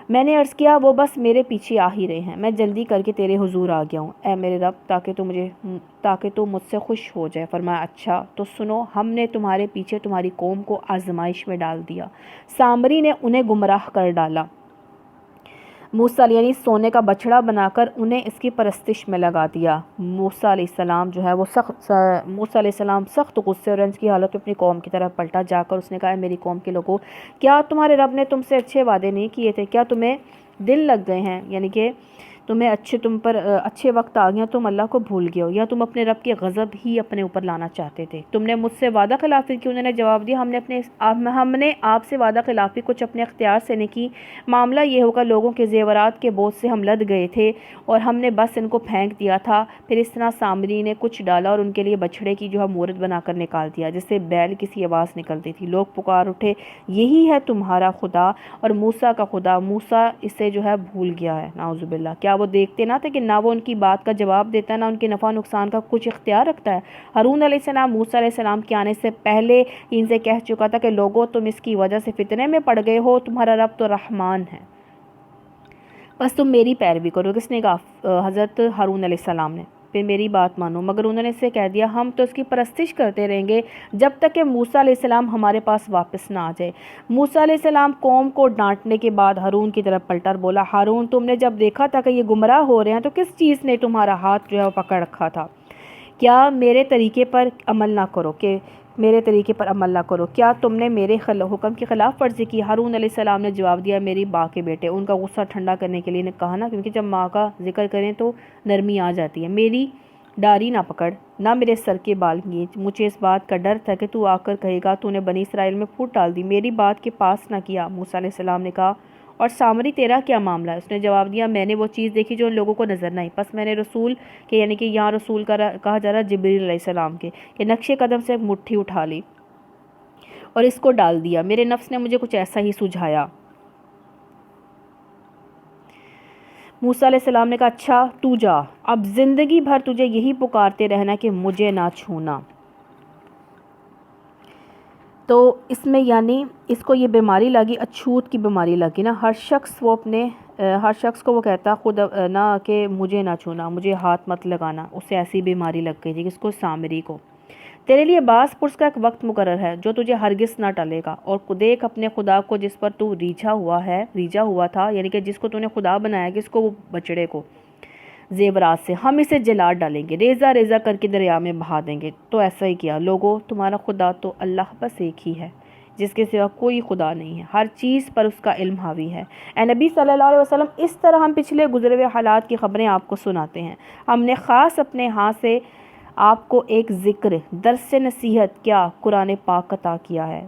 میں نے عرض کیا وہ بس میرے پیچھے آ ہی رہے ہیں، میں جلدی کر کے تیرے حضور آ گیا ہوں اے میرے رب، تاکہ تو مجھ سے خوش ہو جائے۔ فرمایا اچھا تو سنو، ہم نے تمہارے پیچھے تمہاری قوم کو آزمائش میں ڈال دیا، سامری نے انہیں گمراہ کر ڈالا، موسیٰ یعنی سونے کا بچڑا بنا کر انہیں اس کی پرستش میں لگا دیا۔ موسیٰ علیہ السلام جو ہے وہ موسیٰ علیہ السلام سخت غصے اور رنج کی حالت میں اپنی قوم کی طرف پلٹا، جا کر اس نے کہا اے میری قوم کے لوگوں، کیا تمہارے رب نے تم سے اچھے وعدے نہیں کیے تھے؟ کیا تمہیں دل لگ گئے ہیں، یعنی کہ تم پر اچھے وقت آ گیا، تم اللہ کو بھول گئے ہو، یا تم اپنے رب کے غضب ہی اپنے اوپر لانا چاہتے تھے؟ تم نے مجھ سے وعدہ خلافی کی؟ انہوں نے جواب دیا ہم نے آپ سے وعدہ خلافی کچھ اپنے اختیار سے نہیں کی، معاملہ یہ ہوگا لوگوں کے زیورات کے بوجھ سے ہم لد گئے تھے اور ہم نے بس ان کو پھینک دیا تھا، پھر اس طرح سامری نے کچھ ڈالا اور ان کے لیے بچھڑے کی جو ہے مورت بنا کر نکال دیا، جس سے بیل کسی آواز نکلتی تھی۔ لوگ پکار اٹھے یہی ہے تمہارا خدا اور موسیٰ کا خدا، موسیٰ اسے جو ہے بھول گیا ہے، نعوذ باللہ۔ کیا وہ دیکھتے نہ تھے کہ نہ وہ ان کی بات کا جواب دیتا ہے، نہ ان کے نفع نقصان کا کچھ اختیار رکھتا ہے؟ ہارون علیہ السلام موسیٰ علیہ السلام کے آنے سے پہلے ان سے کہہ چکا تھا کہ لوگوں تم اس کی وجہ سے فتنے میں پڑ گئے ہو، تمہارا رب تو رحمان ہے، بس تم میری پیروی کرو۔ کس نے کہا؟ حضرت ہارون علیہ السلام نے، پھر میری بات مانو۔ مگر انہوں نے اس سے کہہ دیا ہم تو اس کی پرستش کرتے رہیں گے جب تک کہ موسیٰ علیہ السلام ہمارے پاس واپس نہ آ جائے۔ موسیٰ علیہ السلام قوم کو ڈانٹنے کے بعد ہارون کی طرف پلٹا اور بولا ہارون، تم نے جب دیکھا تھا کہ یہ گمراہ ہو رہے ہیں تو کس چیز نے تمہارا ہاتھ جو ہے وہ پکڑ رکھا تھا؟ کیا میرے طریقے پر عمل نہ کرو، کیا تم نے میرے حکم کی خلاف ورزی کی؟ ہارون علیہ السلام نے جواب دیا میری ماں کے بیٹے، ان کا غصہ ٹھنڈا کرنے کے لیے نے کہا نا، کیونکہ جب ماں کا ذکر کریں تو نرمی آ جاتی ہے، میری ڈاری نہ پکڑ، نہ میرے سر کے بال کھینچ، مجھے اس بات کا ڈر تھا کہ تو آ کر کہے گا تو نے بنی اسرائیل میں پھوٹ ڈال دی، میری بات کے پاس نہ کیا۔ موسیٰ علیہ السلام نے کہا اور سامری تیرا کیا معاملہ ہے؟ اس نے جواب دیا میں نے وہ چیز دیکھی جو ان لوگوں کو نظر نہ آئی، پس میں نے رسول کے، یعنی کہ یہاں رسول کا کہا جا رہا جبریل علیہ السلام کے، کہ نقش قدم سے ایک مٹھی اٹھا لی اور اس کو ڈال دیا، میرے نفس نے مجھے کچھ ایسا ہی سجھایا۔ موسیٰ علیہ السلام نے کہا اچھا تو جا، اب زندگی بھر تجھے یہی پکارتے رہنا کہ مجھے نہ چھونا۔ تو اس میں یعنی اس کو یہ بیماری لگی، اچھوت کی بیماری لگی نا، ہر شخص کو وہ کہتا خود نہ کہ مجھے نہ چھونا، مجھے ہاتھ مت لگانا، اسے ایسی بیماری لگ گئی تھی، کس کو؟ سامری کو۔ تیرے لیے باز پرس کا ایک وقت مقرر ہے جو تجھے ہرگز نہ ٹلے گا، اور دیکھ اپنے خدا کو جس پر تو ریجھا ہوا تھا، یعنی کہ جس کو تو نے خدا بنایا، کس کو؟ وہ بچڑے کو، زیورات سے، ہم اسے جلا ڈالیں گے، ریزہ ریزہ کر کے دریا میں بہا دیں گے۔ تو ایسا ہی کیا لوگوں، تمہارا خدا تو اللہ بس ایک ہی ہے جس کے سوا کوئی خدا نہیں ہے، ہر چیز پر اس کا علم حاوی ہے۔ اے نبی صلی اللہ علیہ وسلم، اس طرح ہم پچھلے گزرے ہوئے حالات کی خبریں آپ کو سناتے ہیں، ہم نے خاص اپنے ہاں سے آپ کو ایک ذکر، درس نصیحت کیا قرآن پاک عطا کیا ہے،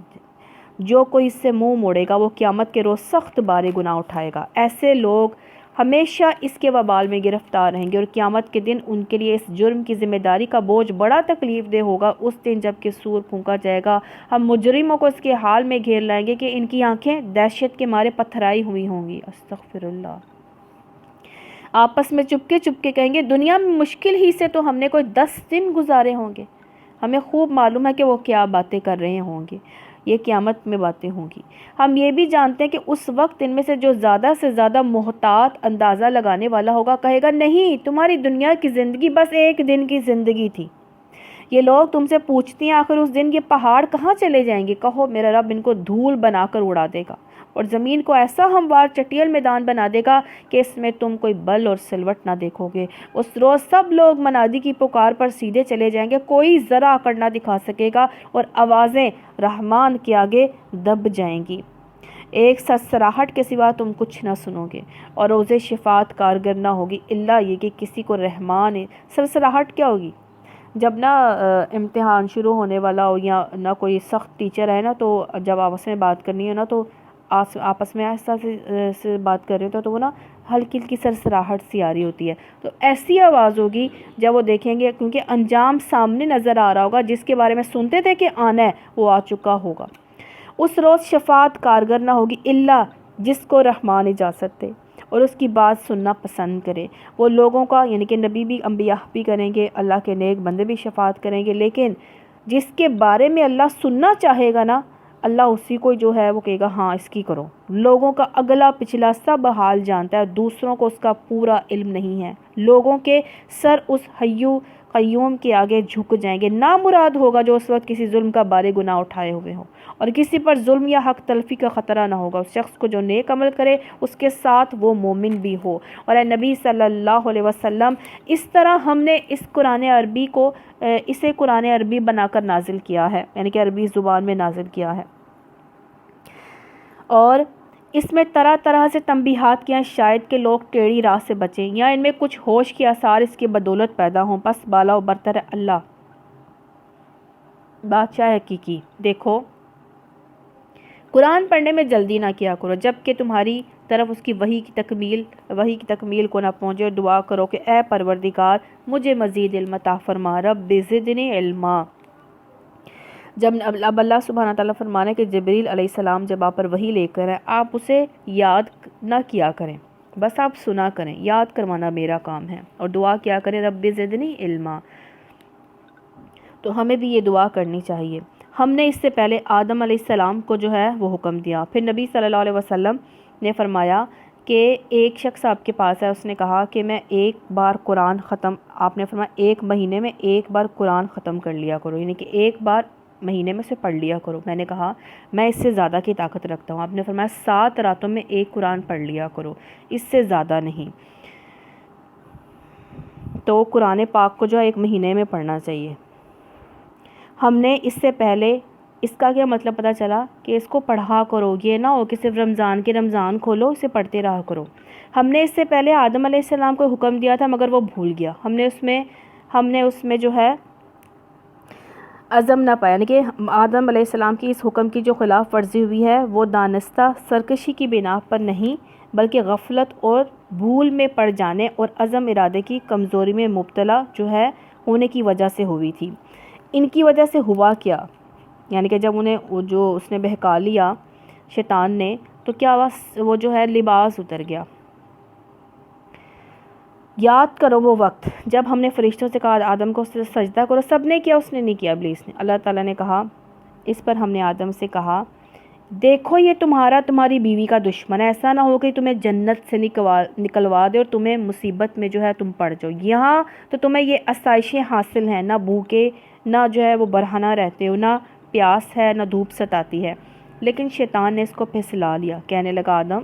جو کوئی اس سے منہ موڑے گا وہ قیامت کے روز سخت بارے گناہ اٹھائے گا، ایسے لوگ ہمیشہ اس کے وبال میں گرفتار رہیں گے، اور قیامت کے دن ان کے لیے اس جرم کی ذمہ داری کا بوجھ بڑا تکلیف دہ ہوگا۔ اس دن جب کہ سور پھونکا جائے گا، ہم مجرموں کو اس کے حال میں گھیر لائیں گے کہ ان کی آنکھیں دہشت کے مارے پتھرائی ہوئی ہوں گی۔ استغفر اللہ۔ آپس میں چپکے چپکے کہیں گے دنیا میں مشکل ہی سے تو ہم نے کوئی 10 دن گزارے ہوں گے، ہمیں خوب معلوم ہے کہ وہ کیا باتیں کر رہے ہوں گے، یہ قیامت میں باتیں ہوں گی۔ ہم یہ بھی جانتے ہیں کہ اس وقت ان میں سے جو زیادہ سے زیادہ محتاط اندازہ لگانے والا ہوگا کہے گا نہیں، تمہاری دنیا کی زندگی بس ایک دن کی زندگی تھی۔ یہ لوگ تم سے پوچھتی ہیں آخر اس دن یہ پہاڑ کہاں چلے جائیں گے؟ کہو میرا رب ان کو دھول بنا کر اڑا دے گا اور زمین کو ایسا ہموار چٹیل میدان بنا دے گا کہ اس میں تم کوئی بل اور سلوٹ نہ دیکھو گے۔ اس روز سب لوگ منادی کی پکار پر سیدھے چلے جائیں گے، کوئی ذرا اکڑ نہ دکھا سکے گا اور آوازیں رحمان کے آگے دب جائیں گی، ایک سرسراہٹ کے سوا تم کچھ نہ سنو گے، اور روز شفاعت کارگر نہ ہوگی الا یہ کہ کسی کو رحمان۔ سرسراہٹ کیا ہوگی؟ جب نا امتحان شروع ہونے والا ہو یا نہ کوئی سخت ٹیچر ہے نا، تو جب آپس میں بات کرنی ہے نا تو آپس میں ایسا سے بات کر رہے ہوتے تو وہ نا ہلکی ہلکی سرسراہٹ سی آ رہی ہوتی ہے، تو ایسی آواز ہوگی جب وہ دیکھیں گے، کیونکہ انجام سامنے نظر آ رہا ہوگا، جس کے بارے میں سنتے تھے کہ آنا ہے وہ آ چکا ہوگا۔ اس روز شفاعت کارگر نہ ہوگی الا جس کو رحمان اجازت دے اور اس کی بات سننا پسند کرے۔ وہ لوگوں کا، یعنی کہ نبی بھی، انبیاء بھی کریں گے، اللہ کے نیک بندے بھی شفاعت کریں گے، لیکن جس کے بارے میں اللہ سننا چاہے گا نا، اللہ اسی کو جو ہے وہ کہے گا ہاں اس کی کرو۔ لوگوں کا اگلا پچھلا سب حال جانتا ہے، دوسروں کو اس کا پورا علم نہیں ہے۔ لوگوں کے سر اس حیو قیوم کے آگے جھک جائیں گے۔ نامراد ہوگا جو اس وقت کسی ظلم کا بارے گناہ اٹھائے ہوئے ہو، اور کسی پر ظلم یا حق تلفی کا خطرہ نہ ہوگا۔ اس شخص کو جو نیک عمل کرے اس کے ساتھ وہ مومن بھی ہو۔ اور اے نبی صلی اللہ علیہ وسلم، اس طرح ہم نے اسے قرآن عربی بنا کر نازل کیا ہے، یعنی کہ عربی زبان میں نازل کیا ہے، اور اس میں طرح طرح سے تنبیہات کیا، شاید کہ لوگ ٹیڑھی راہ سے بچیں یا ان میں کچھ ہوش کے آثار اس کی بدولت پیدا ہوں۔ پس بالا و برتر اللہ بادشاہ حقیقی، دیکھو قرآن پڑھنے میں جلدی نہ کیا کرو جب کہ تمہاری طرف اس کی وحی کی تکمیل کو نہ پہنچے، اور دعا کرو کہ اے پروردگار مجھے مزید علم عطا فرما، رب زدنی علما۔ جب اب اللہ سبحانہ تعالیٰ فرمانے کہ جبریل علیہ السلام جب آپ پر وحی لے کر ہیں، آپ اسے یاد نہ کیا کریں، بس آپ سنا کریں، یاد کروانا میرا کام ہے، اور دعا کیا کریں رب زدنی علما۔ تو ہمیں بھی یہ دعا کرنی چاہیے۔ ہم نے اس سے پہلے آدم علیہ السلام کو جو ہے وہ حکم دیا، پھر نبی صلی اللہ علیہ وسلم نے فرمایا کہ ایک شخص آپ کے پاس ہے، اس نے کہا کہ میں ایک بار قرآن ختم، آپ نے فرمایا ایک مہینے میں ایک بار قرآن ختم کر لیا کرو، یعنی کہ ایک بار مہینے میں سے پڑھ لیا کرو۔ میں نے کہا میں اس سے زیادہ کی طاقت رکھتا ہوں، آپ نے فرمایا 7 راتوں میں ایک قرآن پڑھ لیا کرو، اس سے زیادہ نہیں۔ تو قرآن پاک کو جو ایک مہینے میں پڑھنا چاہیے۔ ہم نے اس سے پہلے، اس کا کیا مطلب پتہ چلا کہ اس کو پڑھا کرو، یہ نہ ہو کہ صرف رمضان کھولو اسے پڑھتے رہا کرو۔ ہم نے اس سے پہلے آدم علیہ السلام کو حکم دیا تھا مگر وہ بھول گیا، ہم نے اس میں جو ہے عزم نہ پایا، یعنی کہ آدم علیہ السلام کی اس حکم کی جو خلاف ورزی ہوئی ہے وہ دانستہ سرکشی کی بنا پر نہیں بلکہ غفلت اور بھول میں پڑ جانے اور عزم ارادے کی کمزوری میں مبتلا جو ہے ہونے کی وجہ سے ہوئی تھی۔ ان کی وجہ سے ہوا کیا، یعنی کہ جب اس نے بہکا لیا شیطان نے، تو کیا وہ جو ہے لباس اتر گیا۔ یاد کرو وہ وقت جب ہم نے فرشتوں سے کہا آدم کو سجدہ کرو، سب نے کیا، اس نے نہیں کیا، ابلیس نے۔ اللہ تعالیٰ نے کہا، اس پر ہم نے آدم سے کہا دیکھو یہ تمہاری بیوی کا دشمن ہے، ایسا نہ ہو کہ تمہیں جنت سے نکلوا دے اور تمہیں مصیبت میں جو ہے تم پڑ جاؤ۔ یہاں تو تمہیں یہ آسائشیں حاصل ہیں، نہ بھوکے، نہ جو ہے وہ برہنہ رہتے ہو، نہ پیاس ہے، نہ دھوپ ستاتی ہے۔ لیکن شیطان نے اس کو پھسلا لیا، کہنے لگا آدم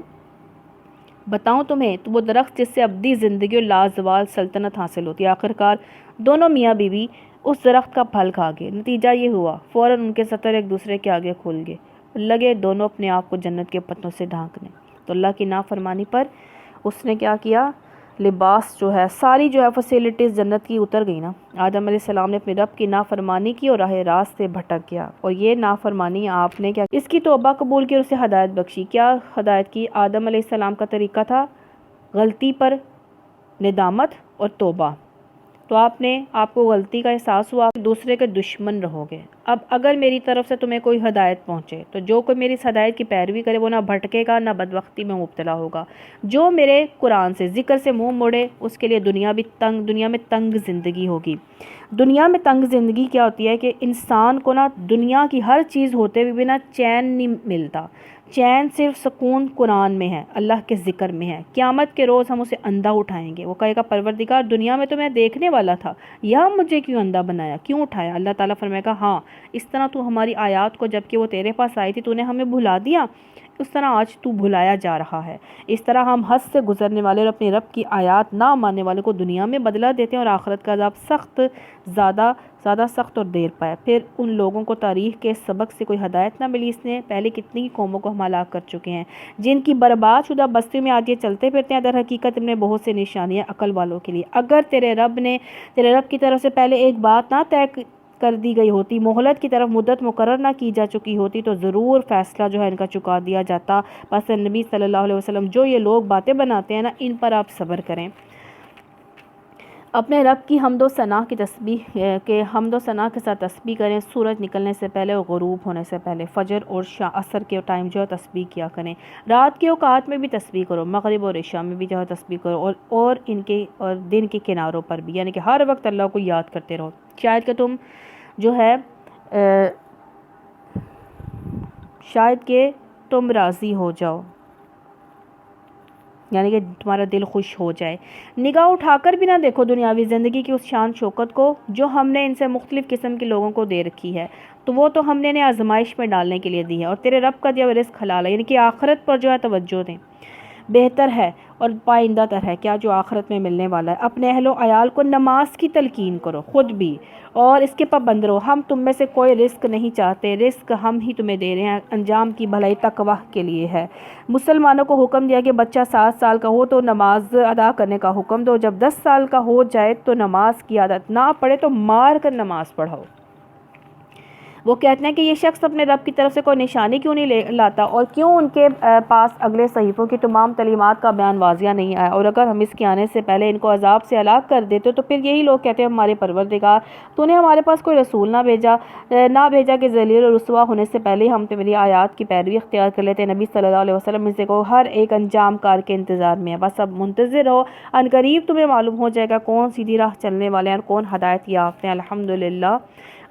بتاؤں تمہیں، تو وہ درخت جس سے ابدی زندگی اور لازوال سلطنت حاصل ہوتی ہے۔ آخرکار دونوں میاں بیوی اس درخت کا پھل کھا گئے۔ نتیجہ یہ ہوا فوراً ان کے سطر ایک دوسرے کے آگے کھل گئے، لگے دونوں اپنے آپ کو جنت کے پتوں سے ڈھانکنے۔ تو اللہ کی نافرمانی پر اس نے کیا کیا، لباس جو ہے ساری جو ہے فیسلٹیز جنت کی اتر گئی نا۔ آدم علیہ السلام نے اپنے رب کی نافرمانی کی اور راہ راست سے بھٹک گیا، اور یہ نافرمانی آپ نے کیا، اس کی توبہ قبول کی اور اسے ہدایت بخشی۔ کیا ہدایت کی؟ آدم علیہ السلام کا طریقہ تھا غلطی پر ندامت اور توبہ۔ تو آپ کو غلطی کا احساس ہوا، دوسرے کے دشمن رہو گے۔ اب اگر میری طرف سے تمہیں کوئی ہدایت پہنچے تو جو کوئی میری اس ہدایت کی پیروی کرے وہ نہ بھٹکے گا نہ بدبختی میں مبتلا ہوگا۔ جو میرے قرآن سے ذکر سے منہ موڑے اس کے لیے دنیا میں تنگ زندگی ہوگی۔ دنیا میں تنگ زندگی کیا ہوتی ہے کہ انسان کو دنیا کی ہر چیز ہوتے ہوئے بھی چین نہیں ملتا۔ چین صرف سکون قرآن میں ہے، اللہ کے ذکر میں ہے۔ قیامت کے روز ہم اسے اندھا اٹھائیں گے، وہ کہے گا پروردگار دنیا میں تو میں دیکھنے والا تھا، یہاں مجھے کیوں اندھا بنایا، کیوں اٹھایا؟ اللہ تعالیٰ فرمائے گا ہاں اس طرح تو ہماری آیات کو جب کہ وہ تیرے پاس آئی تھی تو نے ہمیں بھلا دیا، اس طرح آج تو بھلایا جا رہا ہے۔ اس طرح ہم حد سے گزرنے والے اور اپنے رب کی آیات نہ ماننے والے کو دنیا میں بدلہ دیتے ہیں اور آخرت کا عذاب زیادہ سخت اور دیر پائے۔ پھر ان لوگوں کو تاریخ کے سبق سے کوئی ہدایت نہ ملی، اس نے پہلے کتنی قوموں کو ہم ہلاک کر چکے ہیں جن کی برباد شدہ بستیوں میں آج یہ چلتے پھرتے ہیں۔ در حقیقت ان میں بہت سے نشانیاں عقل والوں کے لیے۔ اگر تیرے رب کی طرف سے پہلے ایک بات نہ طے کر دی گئی ہوتی، مہلت کی طرف مدت مقرر نہ کی جا چکی ہوتی، تو ضرور فیصلہ جو ہے ان کا چکا دیا جاتا۔ بس نبی صلی اللہ علیہ وسلم جو یہ لوگ باتیں بناتے ہیں ان پر آپ صبر کریں۔ اپنے رب کی حمد و ثنا کے ساتھ تسبیح کریں، سورج نکلنے سے پہلے اور غروب ہونے سے پہلے، فجر اور عصر کے ٹائم جو ہے تسبیح کیا کریں۔ رات کے اوقات میں بھی تسبیح کرو، مغرب اور عشاء میں بھی جو ہے تسبیح کرو، اور دن کے کناروں پر بھی، یعنی کہ ہر وقت اللہ کو یاد کرتے رہو۔ شاید کہ تم جو ہے شاید کہ تم راضی ہو جاؤ، یعنی کہ تمہارا دل خوش ہو جائے۔ نگاہ اٹھا کر بھی نہ دیکھو دنیاوی زندگی کی اس شان شوکت کو جو ہم نے ان سے مختلف قسم کے لوگوں کو دے رکھی ہے، تو وہ تو ہم نے انہیں آزمائش میں ڈالنے کے لیے دی ہے، اور تیرے رب کا دیا ہوا رزق حلال ہے، یعنی کہ آخرت پر جو ہے توجہ دیں، بہتر ہے اور پائندہ تر ہے کیا جو آخرت میں ملنے والا ہے۔ اپنے اہل و عیال کو نماز کی تلقین کرو، خود بھی، اور اس کے پابند رہو۔ ہم تم میں سے کوئی رزق نہیں چاہتے، رزق ہم ہی تمہیں دے رہے ہیں، انجام کی بھلائی تقویٰ کے لیے ہے۔ مسلمانوں کو حکم دیا کہ بچہ 7 سال کا ہو تو نماز ادا کرنے کا حکم دو، جب 10 سال کا ہو جائے تو نماز کی عادت نہ پڑے تو مار کر نماز پڑھاؤ۔ وہ کہتے ہیں کہ یہ شخص اپنے رب کی طرف سے کوئی نشانی کیوں نہیں لاتا، اور کیوں ان کے پاس اگلے صحیفوں کی تمام تعلیمات کا بیان واضح نہیں آیا، اور اگر ہم اس کے آنے سے پہلے ان کو عذاب سے ہلاک کر دیتے تو پھر یہی لوگ کہتے ہیں ہمارے پروردگار تو نے ہمارے پاس کوئی رسول نہ بھیجا کہ ذلیل و رسوا ہونے سے پہلے ہم تمہاری آیات کی پیروی اختیار کر لیتے۔ نبی صلی اللہ علیہ وسلم میں سے کو ہر ایک انجام کار کے انتظار میں ہے، بس اب منتظر ہو، ان قریب تمہیں معلوم ہو جائے گا کون سیدھی راہ چلنے والے ہیں اور کون ہدایت یافتہ ہیں۔ الحمدللہ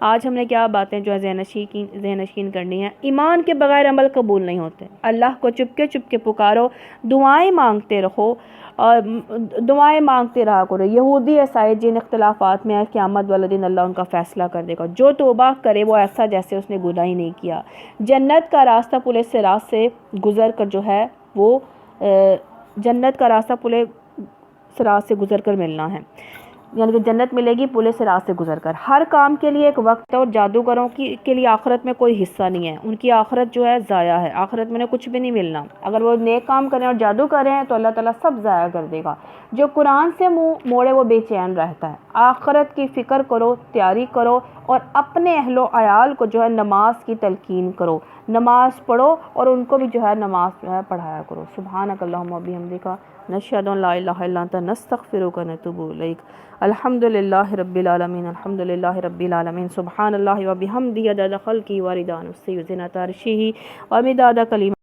آج ہم نے کیا باتیں جو ہے ذہن نشین کرنی ہے۔ ایمان کے بغیر عمل قبول نہیں ہوتے، اللہ کو چپ کے پکارو، دعائیں مانگتے رہو، اور دعائیں مانگتے رہا کرو۔ یہودی عیسائی جن اختلافات میں ہے، قیامت والے دن اللہ ان کا فیصلہ کر دے گا، جو توبہ کرے وہ ایسا جیسے اس نے گناہ ہی نہیں کیا۔ جنت کا راستہ پل صراط سے گزر کر جو ہے وہ جنت کا راستہ پل صراط سے گزر کر ملنا ہے، یعنی کہ جنت ملے گی پل صراط سے گزر کر۔ ہر کام کے لیے ایک وقت ہے، اور جادوگروں کے لیے آخرت میں کوئی حصہ نہیں ہے، ان کی آخرت جو ہے ضائع ہے، آخرت میں انہیں کچھ بھی نہیں ملنا۔ اگر وہ نیک کام کریں اور جادو کریں تو اللہ تعالیٰ سب ضائع کر دے گا۔ جو قرآن سے منہ موڑے وہ بے چین رہتا ہے۔ آخرت کی فکر کرو، تیاری کرو، اور اپنے اہل و عیال کو جو ہے نماز کی تلقین کرو، نماز پڑھو اور ان کو بھی جو ہے نماز جو ہے پڑھایا کرو۔ سبحانک اللہم و بحمدک، نشہد ان لا الہ الا انت، نستغفرک و نتوب الیک۔ الحمدللہ رب العالمین، الحمدللہ رب العالمین، سبحان اللہ و بحمدہ عدد خلقہ و رضا نفسہ و زنۃ عرشہ و مداد کلماتہ۔